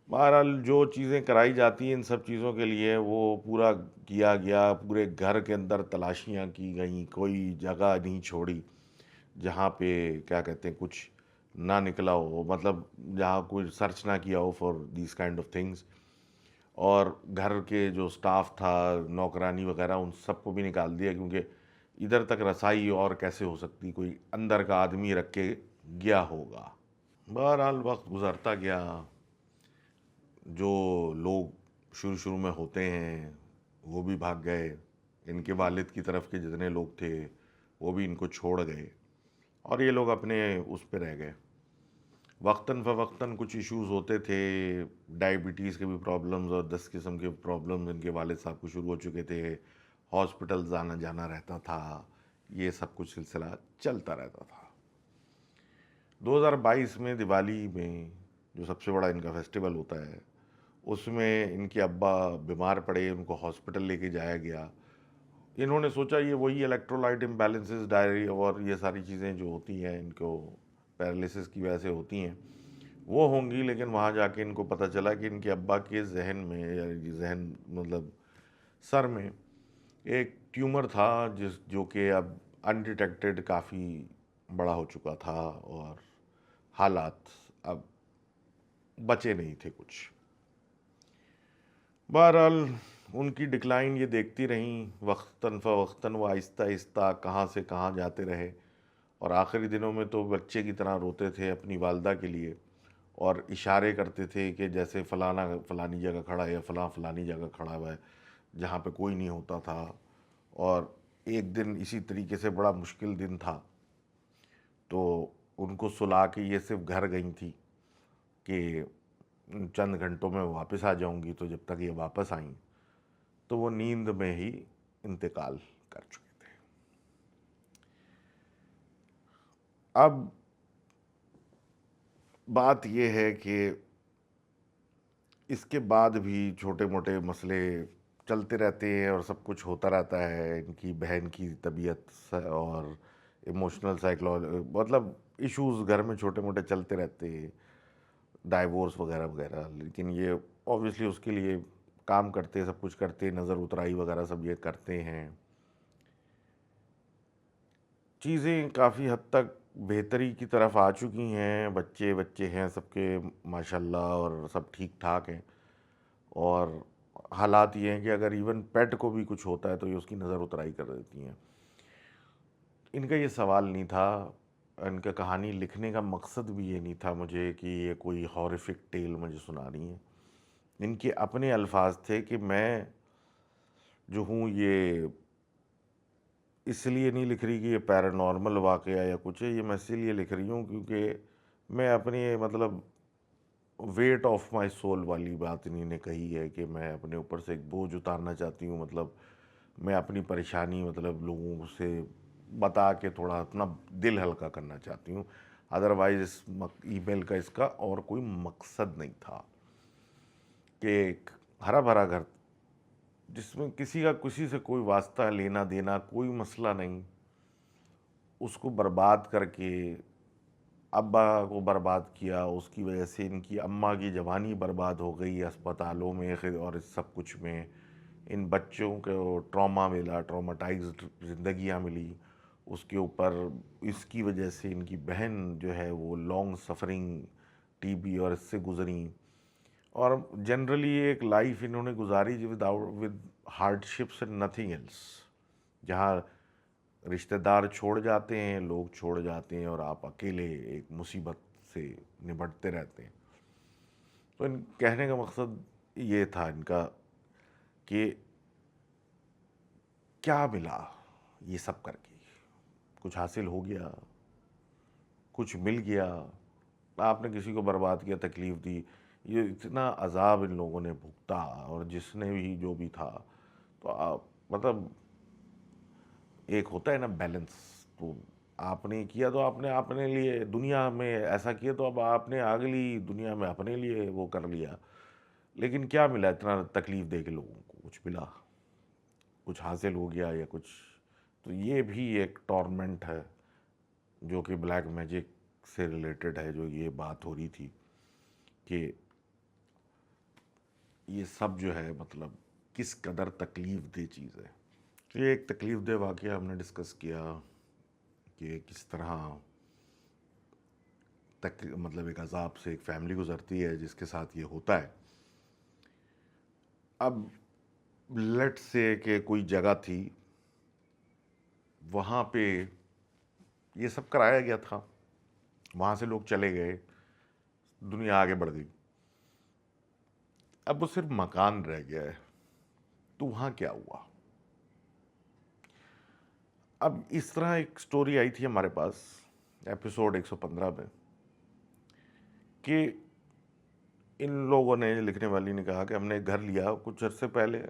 بہرحال جو چیزیں کرائی جاتی ہیں ان سب چیزوں کے لیے وہ پورا کیا گیا، پورے گھر کے اندر تلاشیاں کی گئیں، کوئی جگہ نہیں چھوڑی جہاں پہ کیا کہتے ہیں کچھ نہ نکلا ہو، مطلب جہاں کوئی سرچ نہ کیا ہو for these kind of things. اور گھر کے جو سٹاف تھا، نوکرانی وغیرہ، ان سب کو بھی نکال دیا، کیونکہ ادھر تک رسائی اور کیسے ہو سکتی، کوئی اندر کا آدمی رکھ کے گیا ہوگا۔ بہرحال وقت گزرتا گیا، جو لوگ شروع میں ہوتے ہیں وہ بھی بھاگ گئے، ان کے والد کی طرف کے جتنے لوگ تھے وہ بھی ان کو چھوڑ گئے، اور یہ لوگ اپنے اس پہ رہ گئے۔ وقتاً فوقتاً کچھ ایشوز ہوتے تھے، ڈائبٹیز کے بھی پرابلمز اور 10 قسم کے پرابلمز ان کے والد صاحب کو شروع ہو چکے تھے، ہاسپٹلز آنا جانا رہتا تھا، یہ سب کچھ سلسلہ چلتا رہتا تھا۔ 2022 میں دیوالی میں جو سب سے بڑا ان کا فیسٹیول ہوتا ہے، اس میں ان کے ابا بیمار پڑے، ان کو ہاسپٹل لے کے جایا گیا۔ انہوں نے سوچا یہ وہی الیکٹرولائٹ امبیلنسز، ڈائری اور یہ ساری چیزیں جو ہوتی ہیں ان کو پیرالیسس کی وجہ سے ہوتی ہیں وہ ہوں گی، لیکن وہاں جا کے ان کو پتہ چلا کہ ان کے ابا کے ذہن میں، یا ذہن مطلب سر میں ایک ٹیومر تھا جو کہ اب انڈیٹیکٹڈ کافی بڑا ہو چکا تھا، اور حالات اب بچے نہیں تھے کچھ۔ بہرحال ان کی ڈکلائن یہ دیکھتی رہیں، وقتاً فوقتاً وہ آہستہ آہستہ کہاں سے کہاں جاتے رہے، اور آخری دنوں میں تو بچے کی طرح روتے تھے اپنی والدہ کے لیے، اور اشارے کرتے تھے کہ جیسے فلانا فلانی جگہ کھڑا ہے، یا فلاں فلانی جگہ کھڑا ہوا ہے جہاں پہ کوئی نہیں ہوتا تھا۔ اور ایک دن اسی طریقے سے بڑا مشکل دن تھا، تو ان کو سلا کے یہ صرف گھر گئی تھی کہ چند گھنٹوں میں واپس آ جاؤں گی، تو جب تک یہ واپس آئیں تو وہ نیند میں ہی انتقال کر چکے تھے۔ اب بات یہ ہے کہ اس کے بعد بھی چھوٹے موٹے مسئلے چلتے رہتے ہیں، اور سب کچھ ہوتا رہتا ہے، ان کی بہن کی طبیعت اور ایموشنل مطلب ایشوز گھر میں چھوٹے موٹے چلتے رہتے ہیں، ڈائیورس وغیرہ وغیرہ۔ لیکن یہ اوبویسلی اس کے لیے کام کرتے، سب کچھ کرتے، نظر اترائی وغیرہ سب یہ کرتے ہیں۔ چیزیں کافی حد تک بہتری کی طرف آ چکی ہیں، بچے ہیں سب کے ماشاءاللہ، اور سب ٹھیک ٹھاک ہیں۔ اور حالات یہ ہیں کہ اگر ایون پیٹ کو بھی کچھ ہوتا ہے تو یہ اس کی نظر اترائی کر دیتی ہیں۔ ان کا یہ سوال نہیں تھا، ان کا کہانی لکھنے کا مقصد بھی یہ نہیں تھا مجھے کہ یہ کوئی ہارفک ٹیل مجھے سنا رہی ہیں۔ ان کے اپنے الفاظ تھے کہ میں جو ہوں یہ اس لیے نہیں لکھ رہی کہ یہ پیرانارمل واقعہ یا کچھ ہے، یہ میں اسی لیے لکھ رہی ہوں کیونکہ میں اپنی مطلب ویٹ آف مائی سول والی بات انہی نے کہی ہے کہ میں اپنے اوپر سے ایک بوجھ اتارنا چاہتی ہوں، مطلب میں اپنی پریشانی مطلب لوگوں سے بتا کے تھوڑا اپنا دل ہلکا کرنا چاہتی ہوں۔ ادروائز اس ای میل کا اس کا اور کوئی مقصد نہیں تھا کہ ایک ہرا بھرا گھر جس میں کسی کا کسی سے کوئی واسطہ لینا دینا کوئی مسئلہ نہیں، اس کو برباد کر کے ابا کو برباد کیا، اس کی وجہ سے ان کی اماں کی جوانی برباد ہو گئی اسپتالوں میں اور اس سب کچھ میں، ان بچوں کو ٹراما ملا، ٹراماٹائزڈ زندگیاں ملی، اس کے اوپر اس کی وجہ سے ان کی بہن جو ہے وہ لانگ سفرنگ ٹی بی اور اس سے گزریں، اور جنرلی ایک لائف انہوں نے گزاری with hardships and nothing else, جہاں رشتہ دار چھوڑ جاتے ہیں، لوگ چھوڑ جاتے ہیں، اور آپ اکیلے ایک مصیبت سے نمٹتے رہتے ہیں۔ تو ان کہنے کا مقصد یہ تھا ان کا کہ کیا ملا یہ سب کر کے، کچھ حاصل ہو گیا، کچھ مل گیا، آپ نے کسی کو برباد کیا، تکلیف دی، یہ اتنا عذاب ان لوگوں نے بھگتا، اور جس نے بھی جو بھی تھا، تو آپ مطلب ایک ہوتا ہے نا بیلنس، تو آپ نے کیا تو آپ نے اپنے لیے دنیا میں ایسا کیا، تو اب آپ نے اگلی دنیا میں اپنے لیے وہ کر لیا، لیکن کیا ملا اتنا تکلیف دے کے لوگوں کو؟ کچھ ملا؟ کچھ حاصل ہو گیا یا کچھ؟ تو یہ بھی ایک ٹورمنٹ ہے جو کہ بلیک میجک سے ریلیٹڈ ہے، جو یہ بات ہو رہی تھی کہ یہ سب جو ہے مطلب کس قدر تکلیف دہ چیز ہے۔ تو یہ ایک تکلیف دہ واقعہ ہم نے ڈسکس کیا کہ کس طرح مطلب ایک عذاب سے ایک فیملی گزرتی ہے جس کے ساتھ یہ ہوتا ہے۔ اب لیٹ سے کہ کوئی جگہ تھی، وہاں پہ یہ سب کرایا گیا تھا، وہاں سے لوگ چلے گئے، دنیا آگے بڑھ گئی، اب وہ صرف مکان رہ گیا ہے، تو وہاں کیا ہوا؟ اب اس طرح ایک سٹوری آئی تھی ہمارے پاس ایپیسوڈ 115 میں، کہ ان لوگوں نے، لکھنے والی نے کہا کہ ہم نے ایک گھر لیا کچھ عرصے پہلے،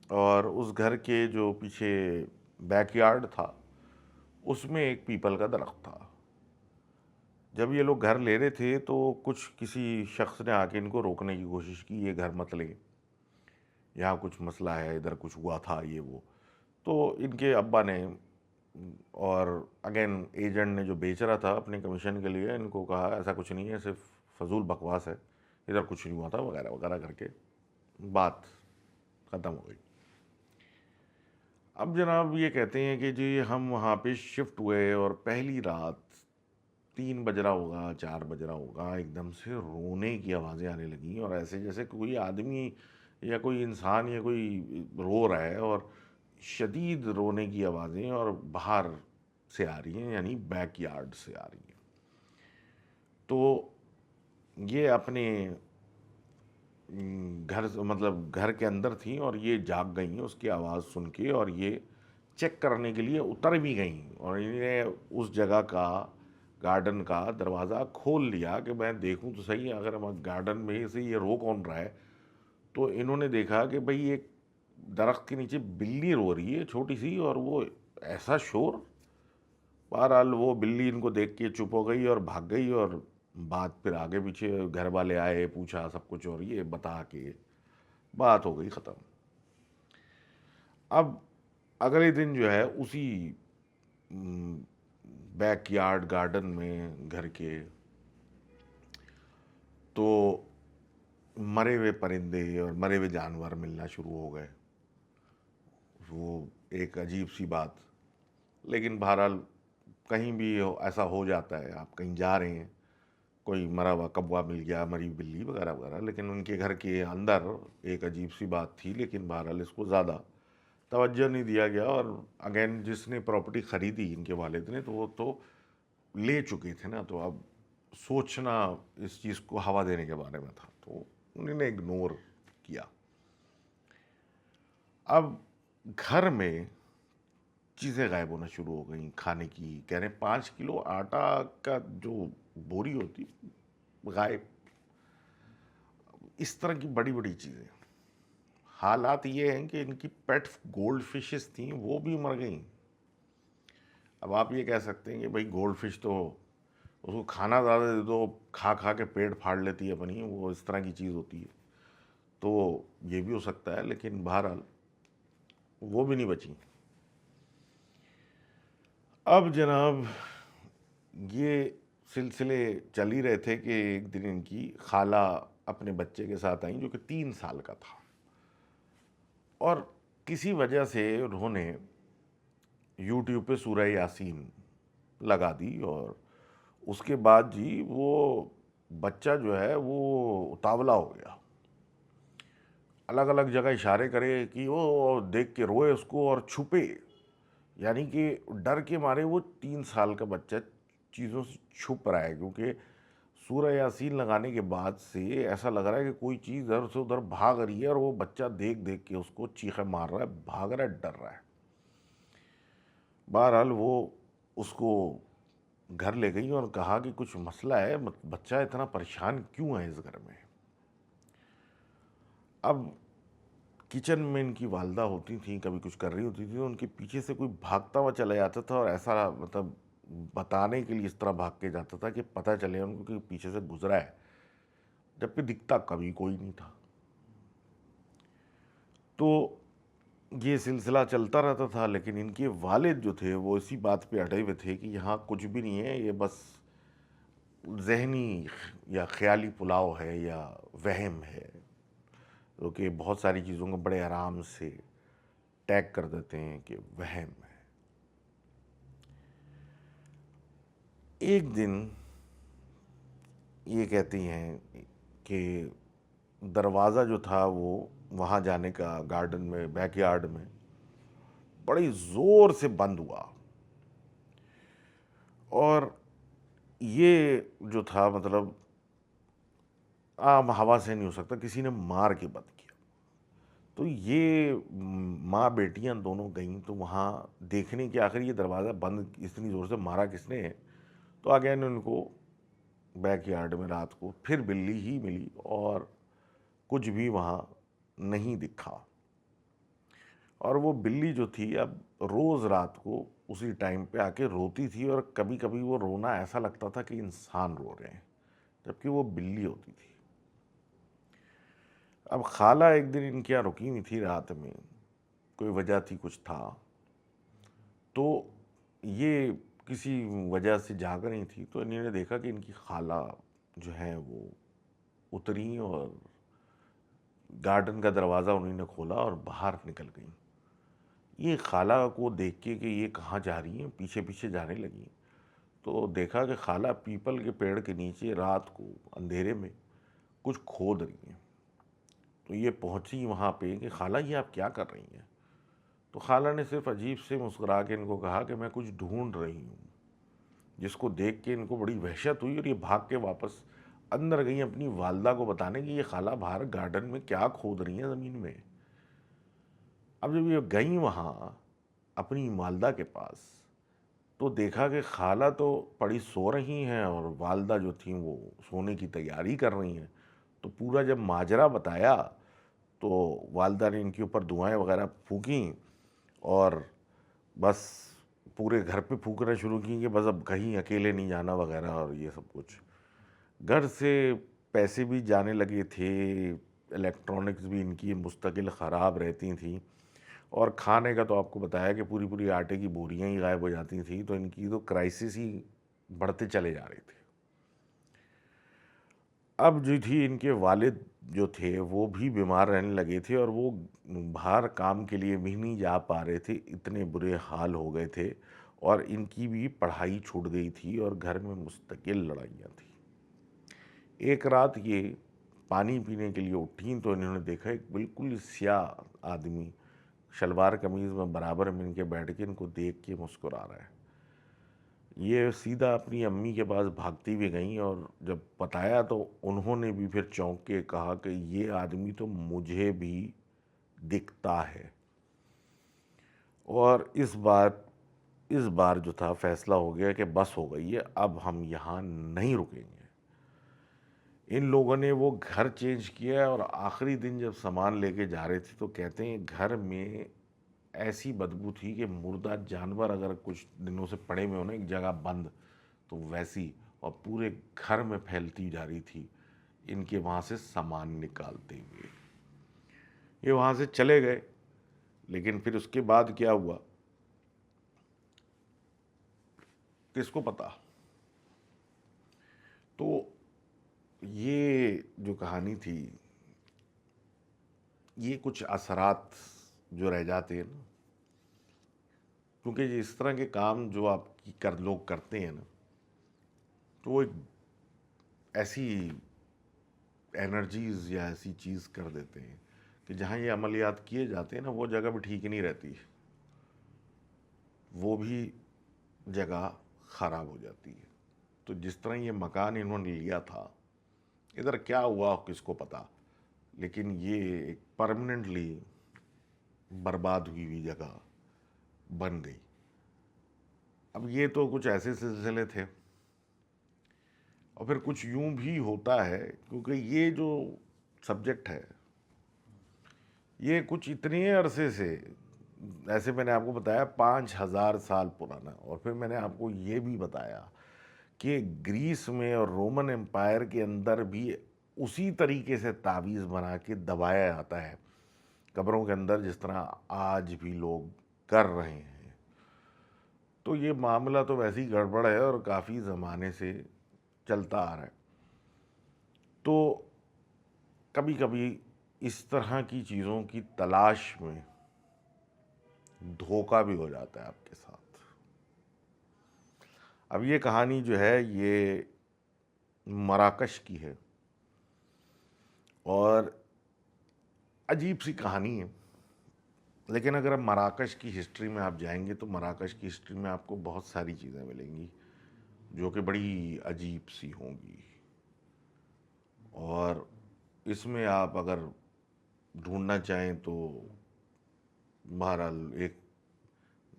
اور اس گھر کے جو پیچھے بیک یارڈ تھا اس میں ایک پیپل کا درخت تھا۔ جب یہ لوگ گھر لے رہے تھے تو کچھ کسی شخص نے آ کے ان کو روکنے کی کوشش کی، یہ گھر مت لیں، یہاں کچھ مسئلہ ہے، ادھر کچھ ہوا تھا، یہ وہ۔ تو ان کے ابا نے، اور اگین ایجنٹ نے جو بیچ رہا تھا اپنے کمیشن کے لیے، ان کو کہا ایسا کچھ نہیں ہے، صرف فضول بکواس ہے، ادھر کچھ نہیں ہوا تھا، وغیرہ وغیرہ کر کے بات ختم ہو گئی۔ اب جناب یہ کہتے ہیں کہ جی ہم وہاں پہ شفٹ ہوئے، اور پہلی رات 3 بج رہا ہوگا، 4 بج رہا ہوگا، ایک دم سے رونے کی آوازیں آنے لگیں، اور ایسے جیسے کوئی آدمی یا کوئی انسان یا کوئی رو رہا ہے، اور شدید رونے کی آوازیں، اور باہر سے آ رہی ہیں، یعنی بیک یارڈ سے آ رہی ہیں۔ تو یہ اپنے گھر مطلب گھر کے اندر تھیں، اور یہ جاگ گئیں اس کی آواز سن کے، اور یہ چیک کرنے کے لیے اتر بھی گئیں، اور انہیں اس جگہ کا گارڈن کا دروازہ کھول لیا کہ میں دیکھوں تو صحیح، اگر ہم گارڈن میں سے یہ رو کون رہا ہے۔ تو انہوں نے دیکھا کہ بھئی ایک درخت کے نیچے بلی رو رہی ہے چھوٹی سی، اور وہ ایسا شور، بہرحال وہ بلی ان کو دیکھ کے چپ ہو گئی اور بھاگ گئی، اور بات پھر آگے پیچھے گھر والے آئے، پوچھا سب کچھ، اور یہ بتا کے بات ہو گئی ختم۔ اب اگلے دن جو ہے اسی بیک یارڈ گارڈن میں گھر کے، تو مرے ہوئے پرندے اور مرے ہوئے جانور ملنا شروع ہو گئے۔ وہ ایک عجیب سی بات، لیکن بہرحال کہیں بھی ایسا ہو جاتا ہے، آپ کہیں جا رہے ہیں، کوئی مرا ہوا کوا مل گیا، مری بلی وغیرہ وغیرہ، لیکن ان کے گھر کے اندر ایک عجیب سی بات تھی، لیکن بہرحال اس کو زیادہ توجہ نہیں دیا گیا۔ اور اگین جس نے پراپرٹی خریدی ان کے والد نے، تو وہ تو لے چکے تھے نا، تو اب سوچنا اس چیز کو ہوا دینے کے بارے میں تھا، تو انہوں نے اگنور کیا۔ اب گھر میں چیزیں غائب ہونا شروع ہو گئیں کھانے کی، کہہ رہے ہیں 5 کلو آٹا کا جو بوری ہوتی غائب، اس طرح کی بڑی بڑی چیزیں۔ حالات یہ ہیں کہ ان کی پیٹ گولڈ فشز تھیں، وہ بھی مر گئیں۔ اب آپ یہ کہہ سکتے ہیں کہ بھئی گولڈ فش تو اس کو کھانا زیادہ دے دو، کھا کھا کے پیٹ پھاڑ لیتی ہے اپنی، وہ اس طرح کی چیز ہوتی ہے، تو یہ بھی ہو سکتا ہے، لیکن بہرحال وہ بھی نہیں بچیں۔ اب جناب یہ سلسلے چل ہی رہے تھے کہ ایک دن ان کی خالہ اپنے بچے کے ساتھ آئیں جو کہ 3 سال کا تھا، اور کسی وجہ سے انہوں نے یوٹیوب پہ سورہ یاسین لگا دی، اور اس کے بعد جی وہ بچہ جو ہے وہ اتاولا ہو گیا، الگ الگ جگہ اشارے کرے کہ وہ دیکھ کے روئے اس کو اور چھپے، یعنی کہ ڈر کے مارے وہ 3 سال کا بچہ چیزوں سے چھپ رہا ہے، کیونکہ سورہ یاسین لگانے کے بعد سے ایسا لگ رہا ہے کہ کوئی چیز ادھر سے ادھر بھاگ رہی ہے، اور وہ بچہ دیکھ دیکھ کے اس کو چیخیں مار رہا ہے، بھاگ رہا ہے، ڈر رہا ہے۔ بہرحال وہ اس کو گھر لے گئی اور کہا کہ کچھ مسئلہ ہے، بچہ اتنا پریشان کیوں ہے اس گھر میں؟ اب کچن میں ان کی والدہ ہوتی تھیں، کبھی کچھ کر رہی ہوتی تھی تو ان کے پیچھے سے کوئی بھاگتا ہوا چلا جاتا تھا، اور ایسا مطلب بتانے کے لیے اس طرح بھاگ کے جاتا تھا کہ پتہ چلے ان کو کہ پیچھے سے گزرا ہے، جبکہ دکھتا کبھی کوئی نہیں تھا۔ تو یہ سلسلہ چلتا رہتا تھا، لیکن ان کے والد جو تھے وہ اسی بات پہ اٹے ہوئے تھے کہ یہاں کچھ بھی نہیں ہے، یہ بس ذہنی یا خیالی پلاؤ ہے یا وہم ہے، جو کہ بہت ساری چیزوں کو بڑے آرام سے ٹیگ کر دیتے ہیں کہ وہم ہے۔ ایک دن یہ کہتی ہیں کہ دروازہ جو تھا وہ وہاں جانے کا گارڈن میں، بیک یارڈ میں بڑی زور سے بند ہوا، اور یہ جو تھا مطلب عام ہوا سے نہیں ہو سکتا، کسی نے مار کے بند کیا۔ تو یہ ماں بیٹیاں دونوں گئیں تو وہاں دیکھنے کہ آخر یہ دروازہ بند اتنی زور سے مارا کس نے ہے۔ تو آگے ان کو بیک یارڈ میں رات کو پھر بلی ہی ملی، اور کچھ بھی وہاں نہیں دکھا۔ اور وہ بلی جو تھی اب روز رات کو اسی ٹائم پہ آ کے روتی تھی، اور کبھی کبھی وہ رونا ایسا لگتا تھا کہ انسان رو رہے ہیں، جبکہ وہ بلی ہوتی تھی۔ اب خالہ ایک دن ان کے یہاں رکی ہوئی تھی رات میں، کوئی وجہ تھی، کچھ تھا، تو یہ کسی وجہ سے جاگ رہی تھی، تو انہوں نے دیکھا کہ ان کی خالہ جو ہے وہ اتری اور گارڈن کا دروازہ انہوں نے کھولا اور باہر نکل گئیں۔ یہ خالہ کو دیکھ کے کہ یہ کہاں جا رہی ہیں، پیچھے پیچھے جانے لگیں، تو دیکھا کہ خالہ پیپل کے پیڑ کے نیچے رات کو اندھیرے میں کچھ کھود رہی ہیں۔ تو یہ پہنچی وہاں پہ کہ خالہ یہ آپ کیا کر رہی ہیں؟ تو خالہ نے صرف عجیب سے مسکرا کے ان کو کہا کہ میں کچھ ڈھونڈ رہی ہوں، جس کو دیکھ کے ان کو بڑی وحشت ہوئی، اور یہ بھاگ کے واپس اندر گئی اپنی والدہ کو بتانے کہ یہ خالہ باہر گارڈن میں کیا کھود رہی ہیں زمین میں۔ اب جب یہ گئیں وہاں اپنی والدہ کے پاس، تو دیکھا کہ خالہ تو پڑی سو رہی ہیں اور والدہ جو تھیں وہ سونے کی تیاری کر رہی ہیں۔ تو پورا جب ماجرا بتایا تو والدہ نے ان کے اوپر دعائیں وغیرہ پھونکیں، اور بس پورے گھر پہ پھونکنا شروع کی کہ بس اب کہیں اکیلے نہیں جانا وغیرہ، اور یہ سب کچھ۔ گھر سے پیسے بھی جانے لگے تھے، الیکٹرانکس بھی ان کی مستقل خراب رہتی تھیں، اور کھانے کا تو آپ کو بتایا کہ پوری پوری آٹے کی بوریاں ہی غائب ہو جاتی تھیں، تو ان کی تو کرائسس ہی بڑھتے چلے جا رہے تھے۔ اب جو تھی ان کے والد جو تھے وہ بھی بیمار رہنے لگے تھے، اور وہ باہر کام کے لیے بھی نہیں جا پا رہے تھے، اتنے برے حال ہو گئے تھے، اور ان کی بھی پڑھائی چھوٹ گئی تھی، اور گھر میں مستقل لڑائیاں تھیں۔ ایک رات یہ پانی پینے کے لیے اٹھیں تو انہوں نے دیکھا ایک بالکل سیاہ آدمی شلوار قمیض میں برابر میں ان کے بیٹھ کے ان کو دیکھ کے مسکرا رہا ہے۔ یہ سیدھا اپنی امی کے پاس بھاگتی ہوئی گئیں، اور جب بتایا تو انہوں نے بھی پھر چونک کے کہا کہ یہ آدمی تو مجھے بھی دکھتا ہے۔ اور اس بار جو تھا فیصلہ ہو گیا کہ بس ہو گئی ہے، اب ہم یہاں نہیں رکیں گے۔ ان لوگوں نے وہ گھر چینج کیا، اور آخری دن جب سامان لے کے جا رہے تھے تو کہتے ہیں گھر میں ایسی بدبو تھی کہ مردہ جانور اگر کچھ دنوں سے پڑے ہوئے ہونا ایک جگہ بند، تو ویسی، اور پورے گھر میں پھیلتی جا رہی تھی ان کے وہاں سے سامان نکالتے ہوئے۔ یہ وہاں سے چلے گئے، لیکن پھر اس کے بعد کیا ہوا کس کو پتا؟ تو یہ جو کہانی تھی یہ کچھ اثرات جو رہ جاتے ہیں نا، کیونکہ یہ اس طرح کے کام جو آپ کی لوگ کرتے ہیں نا، تو وہ ایک ایسی انرجیز یا ایسی چیز کر دیتے ہیں کہ جہاں یہ عملیات کیے جاتے ہیں نا، وہ جگہ بھی ٹھیک نہیں رہتی، وہ بھی جگہ خراب ہو جاتی ہے۔ تو جس طرح یہ مکان انہوں نے لیا تھا، ادھر کیا ہوا کس کو پتا، لیکن یہ ایک پرماننٹلی برباد ہوئی ہوئی جگہ بن گئی۔ اب یہ تو کچھ ایسے سلسلے تھے، اور پھر کچھ یوں بھی ہوتا ہے، کیونکہ یہ جو سبجیکٹ ہے یہ کچھ اتنے عرصے سے، ایسے میں نے آپ کو بتایا 5000 سال پرانا، اور پھر میں نے آپ کو یہ بھی بتایا کہ گریس میں اور رومن امپائر کے اندر بھی اسی طریقے سے تعویذ بنا کے دبایا جاتا ہے قبروں کے اندر، جس طرح آج بھی لوگ کر رہے ہیں۔ تو یہ معاملہ تو ویسے ہی گڑبڑ ہے اور کافی زمانے سے چلتا آ رہا ہے۔ تو کبھی کبھی اس طرح کی چیزوں کی تلاش میں دھوکہ بھی ہو جاتا ہے آپ کے ساتھ۔ اب یہ کہانی جو ہے یہ مراکش کی ہے، اور عجیب سی کہانی ہے، لیکن اگر آپ مراکش کی ہسٹری میں آپ جائیں گے تو مراکش کی ہسٹری میں آپ کو بہت ساری چیزیں ملیں گی جو کہ بڑی عجیب سی ہوں گی، اور اس میں آپ اگر ڈھونڈنا چاہیں تو بہرحال ایک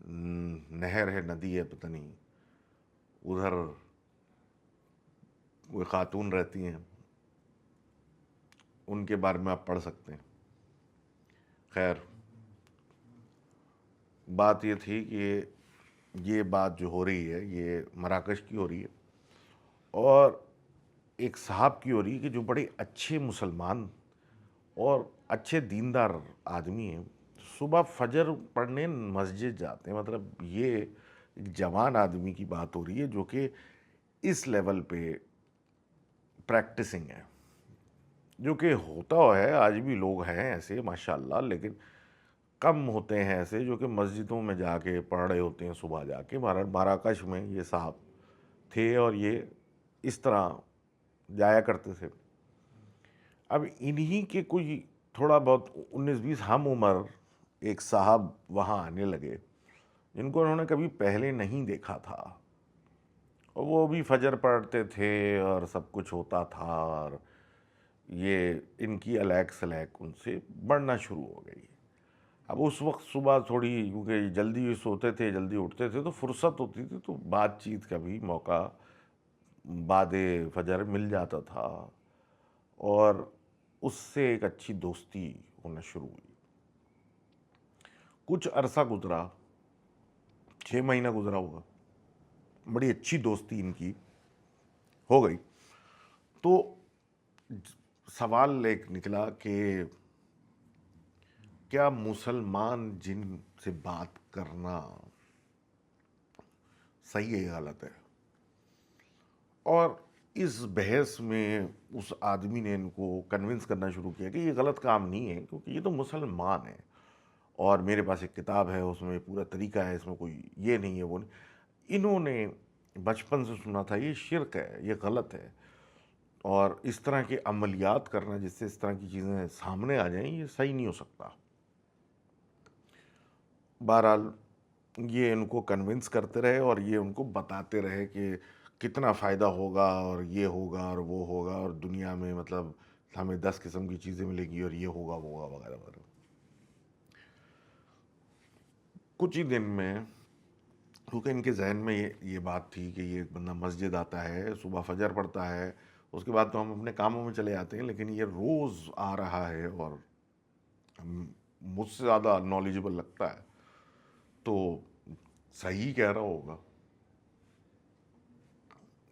نہر ہے، ندی ہے، پتہ نہیں، ادھر وہ خاتون رہتی ہیں، ان کے بارے میں آپ پڑھ سکتے ہیں۔ خیر، بات یہ تھی کہ یہ بات جو ہو رہی ہے یہ مراکش کی ہو رہی ہے، اور ایک صاحب کی ہو رہی ہے کہ جو بڑے اچھے مسلمان اور اچھے دیندار آدمی ہیں، صبح فجر پڑھنے مسجد جاتے ہیں۔ مطلب یہ ایک جوان آدمی کی بات ہو رہی ہے جو کہ اس لیول پہ پریکٹسنگ ہے، جو کہ ہوتا ہے، آج بھی لوگ ہیں ایسے ماشاءاللہ، لیکن کم ہوتے ہیں ایسے جو کہ مسجدوں میں جا کے پڑھ رہے ہوتے ہیں صبح جا کے۔ مراکش میں یہ صاحب تھے اور یہ اس طرح جایا کرتے تھے۔ اب انہی کے کوئی تھوڑا بہت 19-20 ہم عمر ایک صاحب وہاں آنے لگے جن کو انہوں نے کبھی پہلے نہیں دیکھا تھا، اور وہ بھی فجر پڑھتے تھے اور سب کچھ ہوتا تھا، اور یہ ان کی الیک سلیک ان سے بڑھنا شروع ہو گئی۔ اب اس وقت صبح تھوڑی، کیونکہ جلدی سوتے تھے جلدی اٹھتے تھے تو فرصت ہوتی تھی، تو بات چیت کا بھی موقع بعد فجر مل جاتا تھا، اور اس سے ایک اچھی دوستی ہونا شروع ہوئی۔ کچھ عرصہ گزرا، 6 مہینہ گزرا ہوگا، بڑی اچھی دوستی ان کی ہو گئی۔ تو سوال ایک نکلا کہ کیا مسلمان جن سے بات کرنا صحیح ہے یا غلط ہے؟ اور اس بحث میں اس آدمی نے ان کو کنونس کرنا شروع کیا کہ یہ غلط کام نہیں ہے، کیونکہ یہ تو مسلمان ہے، اور میرے پاس ایک کتاب ہے، اس میں پورا طریقہ ہے، اس میں کوئی یہ نہیں ہے وہ نہیں۔ انہوں نے بچپن سے سنا تھا یہ شرک ہے، یہ غلط ہے، اور اس طرح کے عملیات کرنا جس سے اس طرح کی چیزیں سامنے آ جائیں یہ صحیح نہیں ہو سکتا۔ بہرحال یہ ان کو کنونس کرتے رہے اور یہ ان کو بتاتے رہے کہ کتنا فائدہ ہوگا اور یہ ہوگا اور وہ ہوگا، اور دنیا میں مطلب ہمیں 10 قسم کی چیزیں ملیں گی اور یہ ہوگا وہ ہوگا وغیرہ وغیرہ۔ کچھ ہی دن میں، کیونکہ ان کے ذہن میں یہ بات تھی کہ یہ بندہ مسجد آتا ہے، صبح فجر پڑھتا ہے، اس کے بعد تو ہم اپنے کاموں میں چلے جاتے ہیں، لیکن یہ روز آ رہا ہے اور مجھ سے زیادہ نالجبل لگتا ہے، تو صحیح کہہ رہا ہوگا۔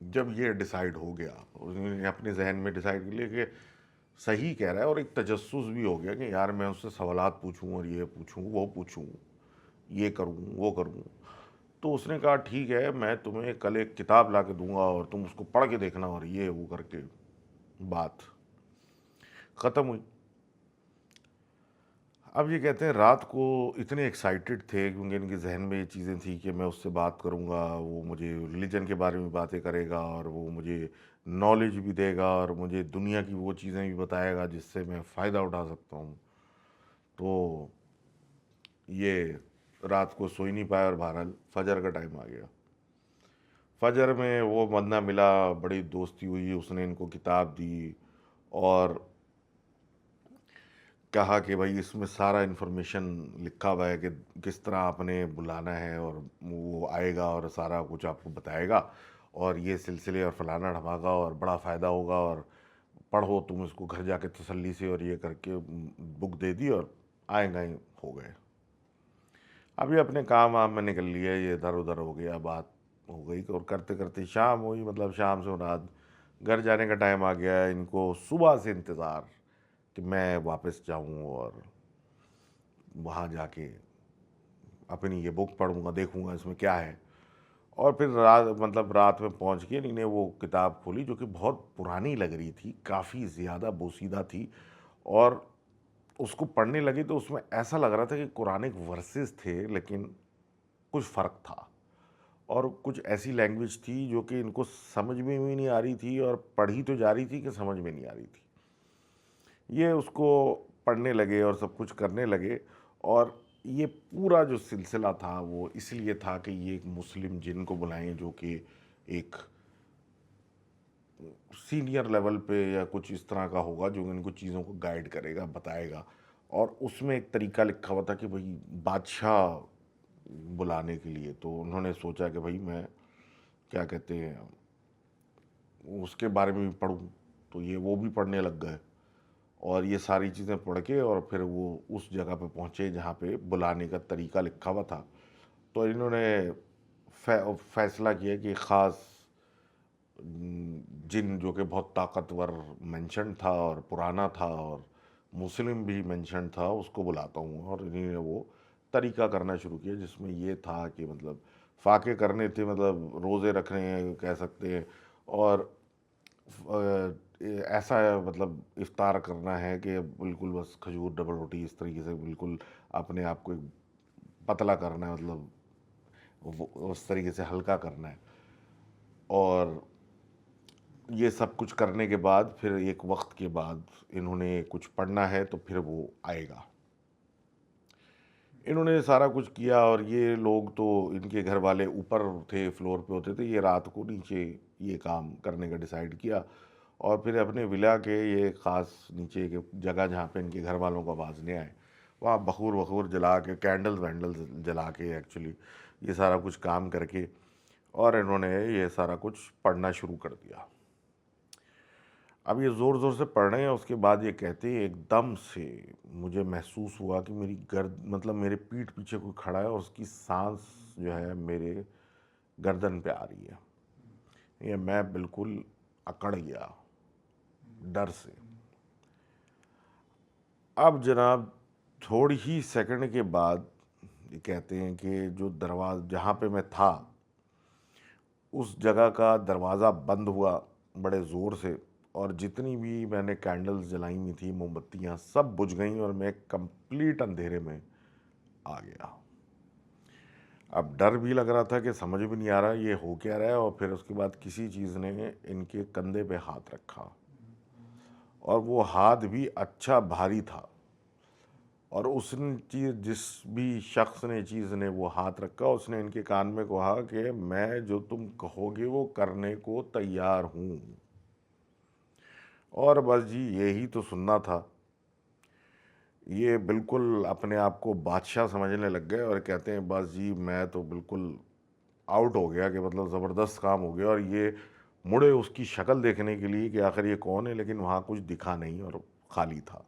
جب یہ ڈیسائیڈ ہو گیا، انہوں نے اپنے ذہن میں ڈیسائیڈ کر لیا کہ صحیح کہہ رہا ہے، اور ایک تجسس بھی ہو گیا کہ یار میں اس سے سوالات پوچھوں اور یہ پوچھوں وہ پوچھوں، یہ کروں وہ کروں۔ تو اس نے کہا ٹھیک ہے، میں تمہیں کل ایک کتاب لا کے دوں گا اور تم اس کو پڑھ کے دیکھنا، اور یہ وہ کر کے بات ختم ہوئی۔ اب یہ کہتے ہیں رات کو اتنے ایکسائٹیڈ تھے کیونکہ ان کے ذہن میں یہ چیزیں تھیں کہ میں اس سے بات کروں گا، وہ مجھے ریلیجن کے بارے میں باتیں کرے گا اور وہ مجھے نالج بھی دے گا اور مجھے دنیا کی وہ چیزیں بھی بتائے گا جس سے میں فائدہ اٹھا سکتا ہوں. تو یہ رات کو سو ہی نہیں پایا اور بہرحال فجر کا ٹائم آ گیا. فجر میں وہ بندہ ملا، بڑی دوستی ہوئی، اس نے ان کو کتاب دی اور کہا کہ بھائی اس میں سارا انفارمیشن لکھا ہوا ہے کہ کس طرح آپ نے بلانا ہے اور وہ آئے گا اور سارا کچھ آپ کو بتائے گا اور یہ سلسلے اور فلانا ڈھماکا اور بڑا فائدہ ہوگا اور پڑھو تم اس کو گھر جا کے تسلی سے، اور یہ کر کے بک دے دی اور آئیں گائیں ہو گئے. اب یہ اپنے کام وام میں نکل لیا، یہ ادھر ادھر ہو گیا، بات ہو گئی اور کرتے کرتے شام ہوئی، مطلب شام سے رات، گھر جانے کا ٹائم آ گیا. ان کو صبح سے انتظار کہ میں واپس جاؤں اور وہاں جا کے اپنی یہ بک پڑھوں گا، دیکھوں گا اس میں کیا ہے. اور پھر رات، مطلب رات میں پہنچ کے انہیں وہ کتاب کھولی جو کہ بہت پرانی لگ رہی تھی، کافی زیادہ بوسیدہ تھی، اور اس کو پڑھنے لگے تو اس میں ایسا لگ رہا تھا کہ قرآنک ورسز تھے لیکن کچھ فرق تھا اور کچھ ایسی لینگویج تھی جو کہ ان کو سمجھ میں بھی نہیں آ رہی تھی اور پڑھی تو جا رہی تھی کہ سمجھ میں نہیں آ رہی تھی. یہ اس کو پڑھنے لگے اور سب کچھ کرنے لگے. اور یہ پورا جو سلسلہ تھا وہ اس لیے تھا کہ یہ ایک مسلم جن کو بلائیں جو کہ ایک سینئر لیول پہ یا کچھ اس طرح کا ہوگا جو ان کو چیزوں کو گائیڈ کرے گا، بتائے گا. اور اس میں ایک طریقہ لکھا ہوا تھا کہ بھائی بادشاہ بلانے کے لیے. تو انہوں نے سوچا کہ بھائی میں کیا کہتے ہیں اس کے بارے میں بھی پڑھوں. تو یہ وہ بھی پڑھنے لگ گئے اور یہ ساری چیزیں پڑھ کے اور پھر وہ اس جگہ پہ پہنچے جہاں پہ بلانے کا طریقہ لکھا ہوا تھا. تو انہوں نے فیصلہ کیا کہ خاص جن جو کہ بہت طاقتور مینشن تھا اور پرانا تھا اور مسلم بھی مینشن تھا اس کو بلاتا ہوں. اور انہوں نے وہ طریقہ کرنا شروع کیا جس میں یہ تھا کہ مطلب فاقے کرنے تھے، مطلب روزے رکھنے ہیں کہہ سکتے ہیں، اور ایسا مطلب افطار کرنا ہے کہ بالکل بس کھجور ڈبل روٹی اس طریقے سے بالکل اپنے آپ کو پتلا کرنا ہے، مطلب اس طریقے سے ہلکا کرنا ہے. اور یہ سب کچھ کرنے کے بعد پھر ایک وقت کے بعد انہوں نے کچھ پڑھنا ہے تو پھر وہ آئے گا. انہوں نے سارا کچھ کیا اور یہ لوگ تو ان کے گھر والے اوپر تھے، فلور پہ ہوتے تھے، یہ رات کو نیچے یہ کام کرنے کا ڈیسائیڈ کیا. اور پھر اپنے ولا کے یہ خاص نیچے کے جگہ جہاں پہ ان کے گھر والوں کو آواز نہیں آئے وہاں بخور وخور جلا کے، کینڈل وینڈل جلا کے ایکچولی یہ سارا کچھ کام کر کے اور انہوں نے یہ سارا کچھ پڑھنا شروع کر دیا. اب یہ زور زور سے پڑھ رہے ہیں. اس کے بعد یہ کہتے ہیں ایک دم سے مجھے محسوس ہوا کہ میری مطلب میرے پیٹھ پیچھے کوئی کھڑا ہے اور اس کی سانس جو ہے میرے گردن پہ آ رہی ہے. یہ میں بالکل اکڑ گیا ڈر سے. اب جناب تھوڑی ہی سیکنڈ کے بعد یہ کہتے ہیں کہ جو دروازہ جہاں پہ میں تھا اس جگہ کا دروازہ بند ہوا بڑے زور سے، اور جتنی بھی میں نے کینڈلز جلائی ہوئی تھیں، موم بتیاں سب بجھ گئیں اور میں کمپلیٹ اندھیرے میں آ گیا. اب ڈر بھی لگ رہا تھا کہ سمجھ بھی نہیں آ رہا یہ ہو کیا رہا ہے. اور پھر اس کے بعد کسی چیز نے ان کے کندھے پہ ہاتھ رکھا اور وہ ہاتھ بھی اچھا بھاری تھا. اور اس نے چیز، جس بھی شخص نے چیز نے وہ ہاتھ رکھا، اس نے ان کے کان میں کہا کہ میں جو تم کہو گے وہ کرنے کو تیار ہوں. اور بس جی یہی تو سننا تھا. یہ بالکل اپنے آپ کو بادشاہ سمجھنے لگ گئے اور کہتے ہیں بس جی میں تو بالکل آؤٹ ہو گیا کہ مطلب زبردست کام ہو گیا. اور یہ مڑے اس کی شکل دیکھنے کے لیے کہ آخر یہ کون ہے، لیکن وہاں کچھ دکھا نہیں اور خالی تھا.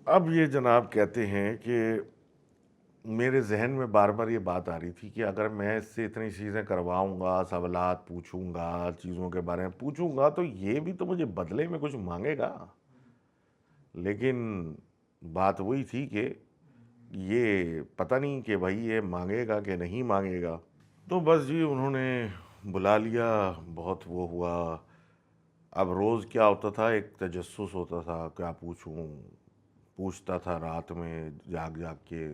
اب یہ جناب کہتے ہیں کہ میرے ذہن میں بار بار یہ بات آ رہی تھی کہ اگر میں اس سے اتنی چیزیں کرواؤں گا، سوالات پوچھوں گا، چیزوں کے بارے میں پوچھوں گا، تو یہ بھی تو مجھے بدلے میں کچھ مانگے گا. لیکن بات وہی تھی کہ یہ پتہ نہیں کہ بھائی یہ مانگے گا کہ نہیں مانگے گا. تو بس جی انہوں نے بلا لیا. بہت وہ ہوا، اب روز کیا ہوتا تھا، ایک تجسس ہوتا تھا، کیا پوچھوں، پوچھتا تھا رات میں جاگ جاگ کے.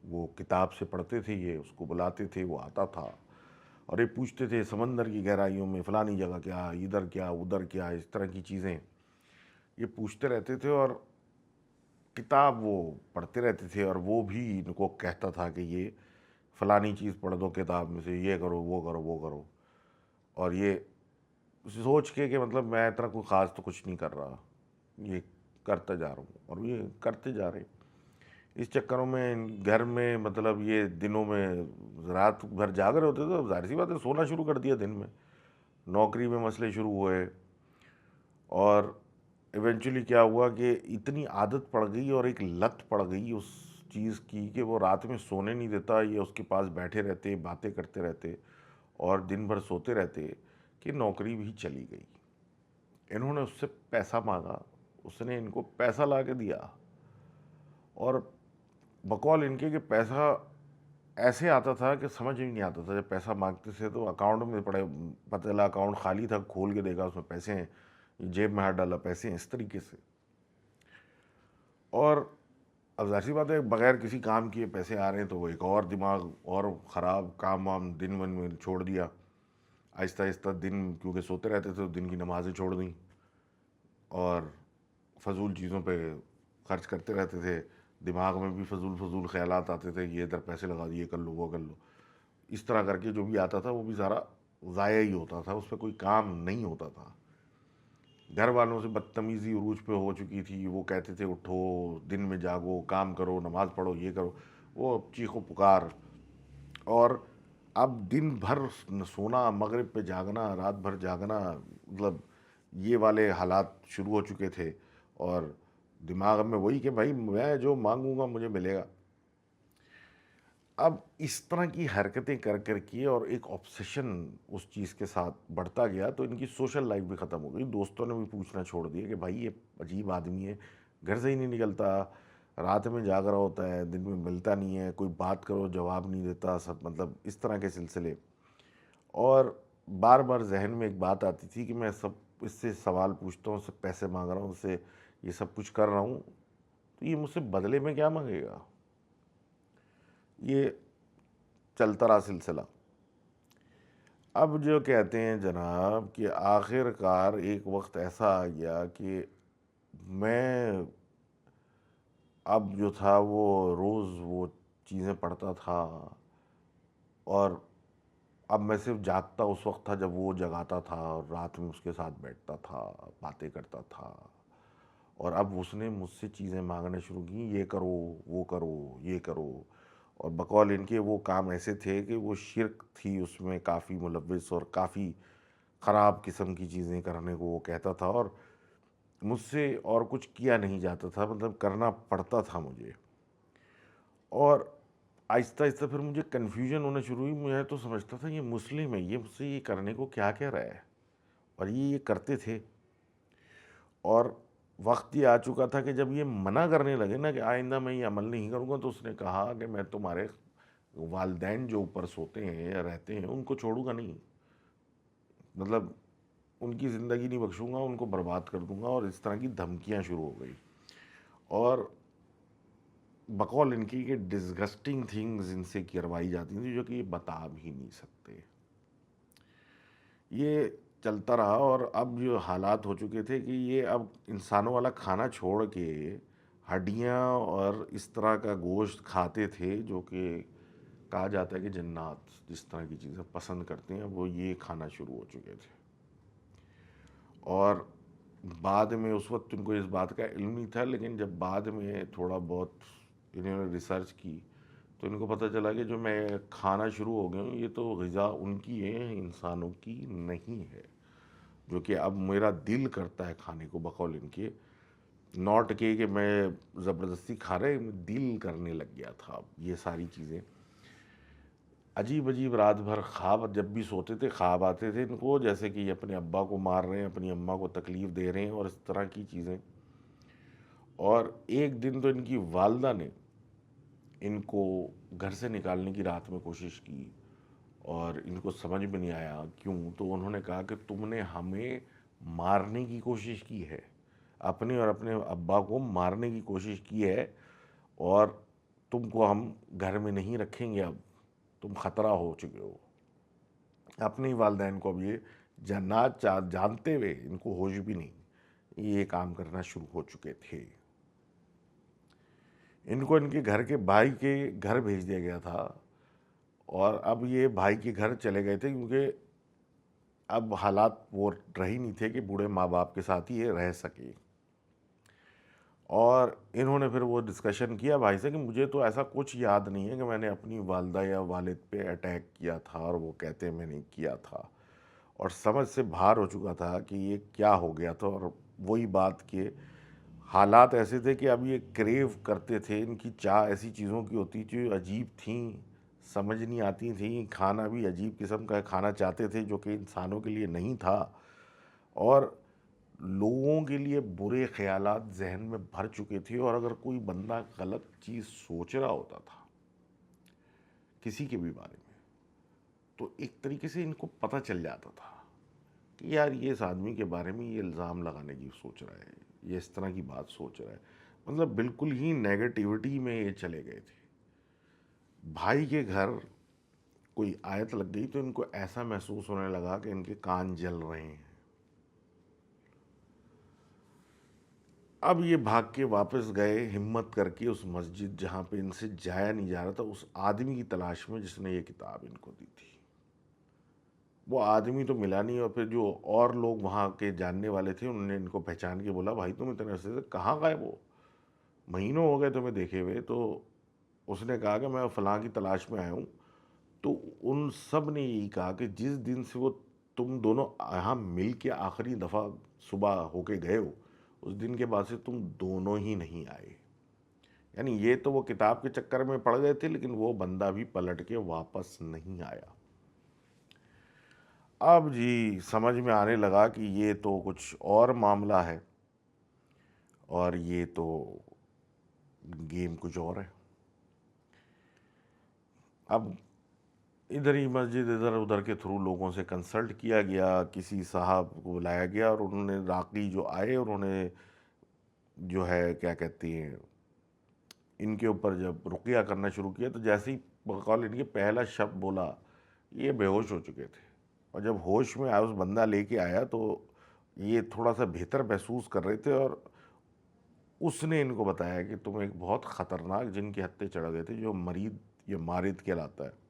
وہ کتاب سے پڑھتے تھے، یہ اس کو بلاتے تھے، وہ آتا تھا اور یہ پوچھتے تھے سمندر کی گہرائیوں میں فلانی جگہ کیا، ادھر کیا، ادھر کیا، اس طرح کی چیزیں یہ پوچھتے رہتے تھے. اور کتاب وہ پڑھتے رہتے تھے، اور وہ بھی ان کو کہتا تھا کہ یہ فلانی چیز پڑھ دو کتاب میں سے، یہ کرو، وہ کرو، وہ کرو. اور یہ سوچ کے کہ مطلب میں اتنا کوئی خاص تو کچھ نہیں کر رہا، یہ کرتا جا رہا ہوں، اور یہ کرتے جا رہے. اس چکروں میں گھر میں مطلب یہ دنوں میں رات بھر جاگ رہے ہوتے تھے، ظاہر سی بات ہے سونا شروع کر دیا دن میں. نوکری میں مسئلے شروع ہوئے، اور ایونچولی کیا ہوا کہ اتنی عادت پڑ گئی اور ایک لت پڑ گئی اس چیز کی کہ وہ رات میں سونے نہیں دیتا، یہ اس کے پاس بیٹھے رہتے، باتیں کرتے رہتے اور دن بھر سوتے رہتے، کہ نوکری بھی چلی گئی. انہوں نے اس سے پیسہ مانگا، اس نے ان کو پیسہ لا کے دیا، اور بقول ان کے کہ پیسہ ایسے آتا تھا کہ سمجھ بھی نہیں آتا تھا. جب پیسہ مانگتے تھے تو اکاؤنٹ میں پڑے، پتہ چلا اکاؤنٹ خالی تھا، کھول کے دیکھا اس میں پیسے ہیں، جیب میں ہاتھ ڈالا پیسے ہیں، اس طریقے سے. اور اب ظاہر سی بات ہے بغیر کسی کام کیے پیسے آ رہے ہیں تو وہ ایک اور دماغ اور خراب، کام وام دن ون میں چھوڑ دیا. آہستہ آہستہ دن، کیونکہ سوتے رہتے تھے تو دن کی نمازیں چھوڑ دیں، اور فضول چیزوں پہ خرچ کرتے رہتے تھے. دماغ میں بھی فضول فضول خیالات آتے تھے، یہ ادھر پیسے لگا دیے، کر لو، وہ کر لو. اس طرح کر کے جو بھی آتا تھا وہ بھی سارا ضائع ہی ہوتا تھا، اس پہ کوئی کام نہیں ہوتا تھا. گھر والوں سے بدتمیزی عروج پہ ہو چکی تھی، وہ کہتے تھے اٹھو، دن میں جاگو، کام کرو، نماز پڑھو، یہ کرو، وہ چیخ و پکار. اور اب دن بھر سونا، مغرب پہ جاگنا، رات بھر جاگنا، مطلب یہ والے حالات شروع ہو چکے تھے. اور دماغ میں وہی کہ بھائی میں جو مانگوں گا مجھے ملے گا. اب اس طرح کی حرکتیں کر کر کے اور ایک آبسیشن اس چیز کے ساتھ بڑھتا گیا، تو ان کی سوشل لائف بھی ختم ہو گئی. دوستوں نے بھی پوچھنا چھوڑ دیا کہ بھائی یہ عجیب آدمی ہے، گھر سے ہی نہیں نکلتا، رات میں جاگ رہا ہوتا ہے، دن میں ملتا نہیں ہے، کوئی بات کرو جواب نہیں دیتا، سب مطلب اس طرح کے سلسلے. اور بار بار ذہن میں ایک بات آتی تھی کہ میں سب اس سے سوال پوچھتا ہوں، اس سے پیسے مانگ رہا ہوں، اس سے یہ سب کچھ کر رہا ہوں، تو یہ مجھ سے بدلے میں کیا مانگے گا. یہ چلتا رہا سلسلہ. اب جو کہتے ہیں جناب کہ آخر کار ایک وقت ایسا آ گیا کہ میں اب جو تھا وہ روز وہ چیزیں پڑھتا تھا، اور اب میں صرف جاگتا اس وقت تھا جب وہ جگاتا تھا، اور رات میں اس کے ساتھ بیٹھتا تھا، باتیں کرتا تھا. اور اب اس نے مجھ سے چیزیں مانگنا شروع کی، یہ کرو، وہ کرو، یہ کرو. اور بقول ان کے وہ کام ایسے تھے کہ وہ شرک تھی اس میں کافی ملوث، اور کافی خراب قسم کی چیزیں کرنے کو وہ کہتا تھا. اور مجھ سے اور کچھ کیا نہیں جاتا تھا، مطلب کرنا پڑتا تھا مجھے. اور آہستہ آہستہ پھر مجھے کنفیوژن ہونا شروع ہوئی. میں تو سمجھتا تھا یہ مسلم ہے، یہ مجھ سے یہ کرنے کو کیا کہہ رہا ہے، اور یہ کرتے تھے. اور وقت یہ آ چکا تھا کہ جب یہ منع کرنے لگے نا کہ آئندہ میں یہ عمل نہیں کروں گا، تو اس نے کہا کہ میں تمہارے والدین جو اوپر سوتے ہیں یا رہتے ہیں ان کو چھوڑوں گا نہیں، مطلب ان کی زندگی نہیں بخشوں گا، ان کو برباد کر دوں گا. اور اس طرح کی دھمکیاں شروع ہو گئی. اور بقول ان کی کہ ڈسگسٹنگ تھنگز ان سے کروائی جاتی تھیں جو کہ یہ بتا بھی نہیں سکتے. یہ چلتا رہا، اور اب جو حالات ہو چکے تھے کہ یہ اب انسانوں والا کھانا چھوڑ کے ہڈیاں اور اس طرح کا گوشت کھاتے تھے، جو کہ کہا جاتا ہے کہ جنات جس طرح کی چیزیں پسند کرتے ہیں وہ یہ کھانا شروع ہو چکے تھے. اور بعد میں اس وقت ان کو اس بات کا علم نہیں تھا، لیکن جب بعد میں تھوڑا بہت انہوں نے ریسرچ کی تو ان کو پتہ چلا کہ جو میں کھانا شروع ہو گیا ہوں یہ تو غذا ان کی ہے، انسانوں کی نہیں ہے. جو کہ اب میرا دل کرتا ہے کھانے کو، بقول ان کے ناٹ کہ میں زبردستی کھا رہے، دل کرنے لگ گیا تھا. اب یہ ساری چیزیں عجیب عجیب، رات بھر خواب، جب بھی سوتے تھے خواب آتے تھے ان کو جیسے کہ یہ اپنے ابا کو مار رہے ہیں، اپنی اماں کو تکلیف دے رہے ہیں، اور اس طرح کی چیزیں. اور ایک دن تو ان کی والدہ نے ان کو گھر سے نکالنے کی رات میں کوشش کی، اور ان کو سمجھ میں نہیں آیا کیوں. تو انہوں نے کہا کہ تم نے ہمیں مارنے کی کوشش کی ہے، اپنے اور اپنے ابا کو مارنے کی کوشش کی ہے، اور تم کو ہم گھر میں نہیں رکھیں گے، اب تم خطرہ ہو چکے ہو۔ اپنے والدین کو اب یہ جانتے ہوئے، ان کو ہوش بھی نہیں، یہ کام کرنا شروع ہو چکے تھے۔ ان کو ان کے گھر کے بھائی کے گھر بھیج دیا گیا تھا، اور اب یہ بھائی کے گھر چلے گئے تھے کیونکہ اب حالات وہ رہی نہیں تھے کہ بوڑھے ماں باپ کے ساتھ ہی یہ رہ سکے۔ اور انہوں نے پھر وہ ڈسکشن کیا بھائی سے کہ مجھے تو ایسا کچھ یاد نہیں ہے کہ میں نے اپنی والدہ یا والد پہ اٹیک کیا تھا، اور وہ کہتے میں نے کیا تھا، اور سمجھ سے باہر ہو چکا تھا کہ یہ کیا ہو گیا تھا۔ اور وہی بات کہ حالات ایسے تھے کہ اب یہ کریو کرتے تھے، ان کی چاہ ایسی چیزوں کی ہوتی تھی جو عجیب تھیں، سمجھ نہیں آتی تھیں، کھانا بھی عجیب قسم کا کھانا چاہتے تھے جو کہ انسانوں کے لیے نہیں تھا، اور لوگوں کے لیے برے خیالات ذہن میں بھر چکے تھے۔ اور اگر کوئی بندہ غلط چیز سوچ رہا ہوتا تھا کسی کے بھی بارے میں، تو ایک طریقے سے ان کو پتہ چل جاتا تھا کہ یار یہ اس آدمی کے بارے میں یہ الزام لگانے کی سوچ رہا ہے، یہ اس طرح کی بات سوچ رہا ہے، مطلب بالکل ہی نیگیٹیوٹی میں یہ چلے گئے تھے۔ بھائی کے گھر کوئی آیت لگ گئی تو ان کو ایسا محسوس ہونے لگا کہ ان کے کان جل رہے ہیں۔ اب یہ بھاگ کے واپس گئے ہمت کر کے اس مسجد جہاں پہ ان سے جایا نہیں جا رہا تھا، اس آدمی کی تلاش میں جس نے یہ کتاب ان کو دی تھی۔ وہ آدمی تو ملا نہیں، اور پھر جو اور لوگ وہاں کے جاننے والے تھے انہوں نے ان کو پہچان کے بولا بھائی تم اتنے عرصے سے کہاں غائب ہو، مہینوں ہو گئے تمہیں دیکھے ہوئے۔ تو اس نے کہا کہ میں فلاں کی تلاش میں آیا ہوں۔ تو ان سب نے یہی کہا کہ جس دن سے وہ تم دونوں یہاں مل کے آخری دفعہ صبح ہو کے گئے ہو، اس دن کے بعد سے تم دونوں ہی نہیں آئے۔ یعنی یہ تو وہ کتاب کے چکر میں پڑ گئے تھے، لیکن وہ بندہ بھی پلٹ کے واپس نہیں آیا۔ اب جی سمجھ میں آنے لگا کہ یہ تو کچھ اور معاملہ ہے، اور یہ تو گیم کچھ اور ہے۔ اب ادھر ہی مسجد ادھر ادھر کے تھرو لوگوں سے کنسلٹ کیا گیا، کسی صاحب کو بلایا گیا، اور انہوں نے راقی جو آئے انہوں نے جو ہے کیا کہتی ہیں ان کے اوپر جب رقیہ کرنا شروع کیا، تو جیسے ہی بقول ان کے پہلا شب بولا یہ بے ہوش ہو چکے تھے، اور جب ہوش میں آیا اس بندہ لے کے آیا تو یہ تھوڑا سا بہتر محسوس کر رہے تھے، اور اس نے ان کو بتایا کہ تم ایک بہت خطرناک جن کے ہتھے چڑھ گئے تھے جو مرید یا مارد کہلاتا ہے،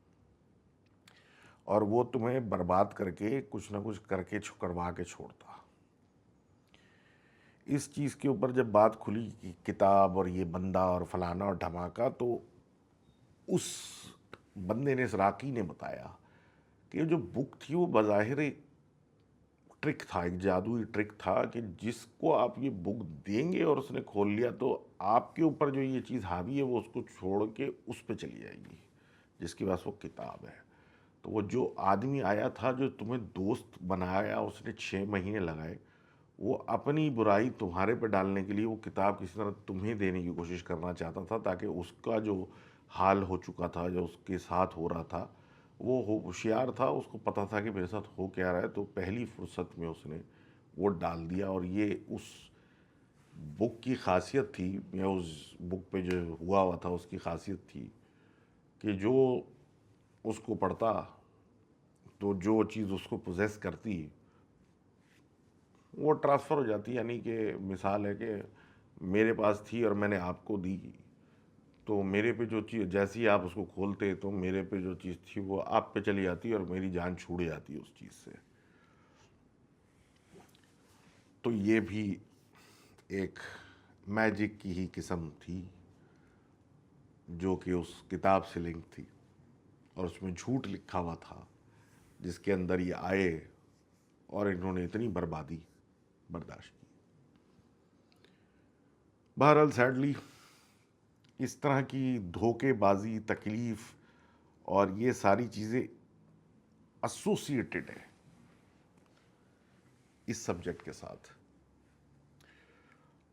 اور وہ تمہیں برباد کر کے کچھ نہ کچھ کر کے چھکڑوا کے چھوڑتا۔ اس چیز کے اوپر جب بات کھلی کتاب اور یہ بندہ اور فلانا اور دھماکہ، تو اس بندے نے، اس راقی نے بتایا کہ جو بک تھی وہ بظاہر ایک ٹرک تھا، ایک جادوئی ٹرک تھا کہ جس کو آپ یہ بک دیں گے اور اس نے کھول لیا تو آپ کے اوپر جو یہ چیز حاوی ہے وہ اس کو چھوڑ کے اس پہ چلی جائے گی جس کے پاس وہ کتاب ہے۔ تو وہ جو آدمی آیا تھا جو تمہیں دوست بنایا، اس نے 6 مہینے لگائے، وہ اپنی برائی تمہارے پہ ڈالنے کے لیے وہ کتاب کسی طرح تمہیں دینے کی کوشش کرنا چاہتا تھا، تاکہ اس کا جو حال ہو چکا تھا، جو اس کے ساتھ ہو رہا تھا، وہ ہوشیار تھا، اس کو پتہ تھا کہ میرے ساتھ ہو کیا رہا ہے، تو پہلی فرصت میں اس نے وہ ڈال دیا۔ اور یہ اس بک کی خاصیت تھی، یا اس بک پہ جو ہوا تھا اس کی خاصیت تھی کہ جو اس کو پڑھتا تو جو چیز اس کو پوزیس کرتی وہ ٹرانسفر ہو جاتی۔ یعنی کہ مثال ہے کہ میرے پاس تھی اور میں نے آپ کو دی، تو میرے پہ جو چیز جیسے ہی آپ اس کو کھولتے تو میرے پہ جو چیز تھی وہ آپ پہ چلی جاتی اور میری جان چھوڑ جاتی اس چیز سے۔ تو یہ بھی ایک میجک کی ہی قسم تھی جو کہ اس کتاب سے لنک تھی، اور اس میں جھوٹ لکھا ہوا تھا جس کے اندر یہ آئے اور انہوں نے اتنی بربادی برداشت کی۔ بہرحال سیڈلی اس طرح کی دھوکے بازی، تکلیف اور یہ ساری چیزیں ایسوسیٹڈ ہیں اس سبجیکٹ کے ساتھ،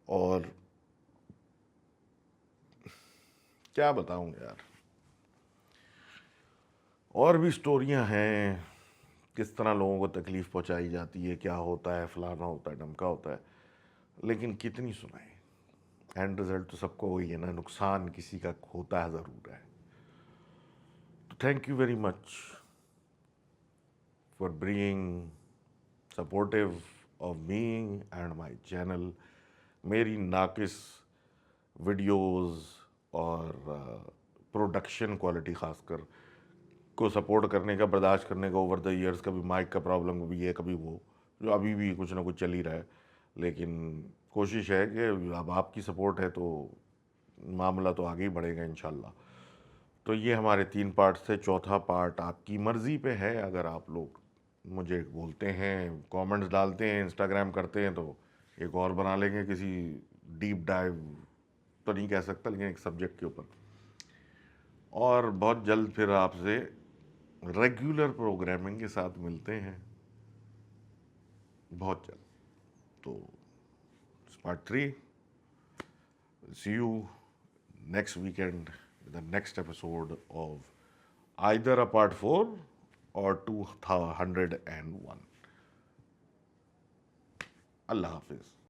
اور کیا بتاؤں یار، اور بھی سٹوریاں ہیں کس طرح لوگوں کو تکلیف پہنچائی جاتی ہے، کیا ہوتا ہے، فلانا ہوتا ہے، ڈھمکا ہوتا ہے، لیکن کتنی سنائیں. اینڈ رزلٹ تو سب کو وہی ہے نا، نقصان کسی کا ہوتا ہے ضرور ہے. تو thank you very much for being supportive of me and my channel. میری ناقص ویڈیوز اور پروڈکشن کوالٹی خاص کر کو سپورٹ کرنے کا، برداشت کرنے کا اوور دا ایئرس. کبھی مائک کا پرابلم، کبھی یہ کبھی وہ، جو ابھی بھی کچھ نہ کچھ چل ہی رہا ہے. لیکن کوشش ہے کہ اب آپ کی سپورٹ ہے تو معاملہ تو آگے ہی بڑھے گا انشاءاللہ. تو یہ ہمارے 3 پارٹس تھے. چوتھا پارٹ آپ کی مرضی پہ ہے. اگر آپ لوگ مجھے بولتے ہیں، کامنٹس ڈالتے ہیں، انسٹاگرام کرتے ہیں، تو ایک اور بنا لیں گے کسی ڈیپ ڈائیو تو نہیں کہہ سکتا، لیکن ایک سبجیکٹ کے اوپر. اور بہت جلد پھر آپ سے ریگولر پروگرامنگ کے ساتھ ملتے ہیں، بہت جلد. تو part 3. See you next weekend the next episode of either a part 4 اور 201. اللہ حافظ.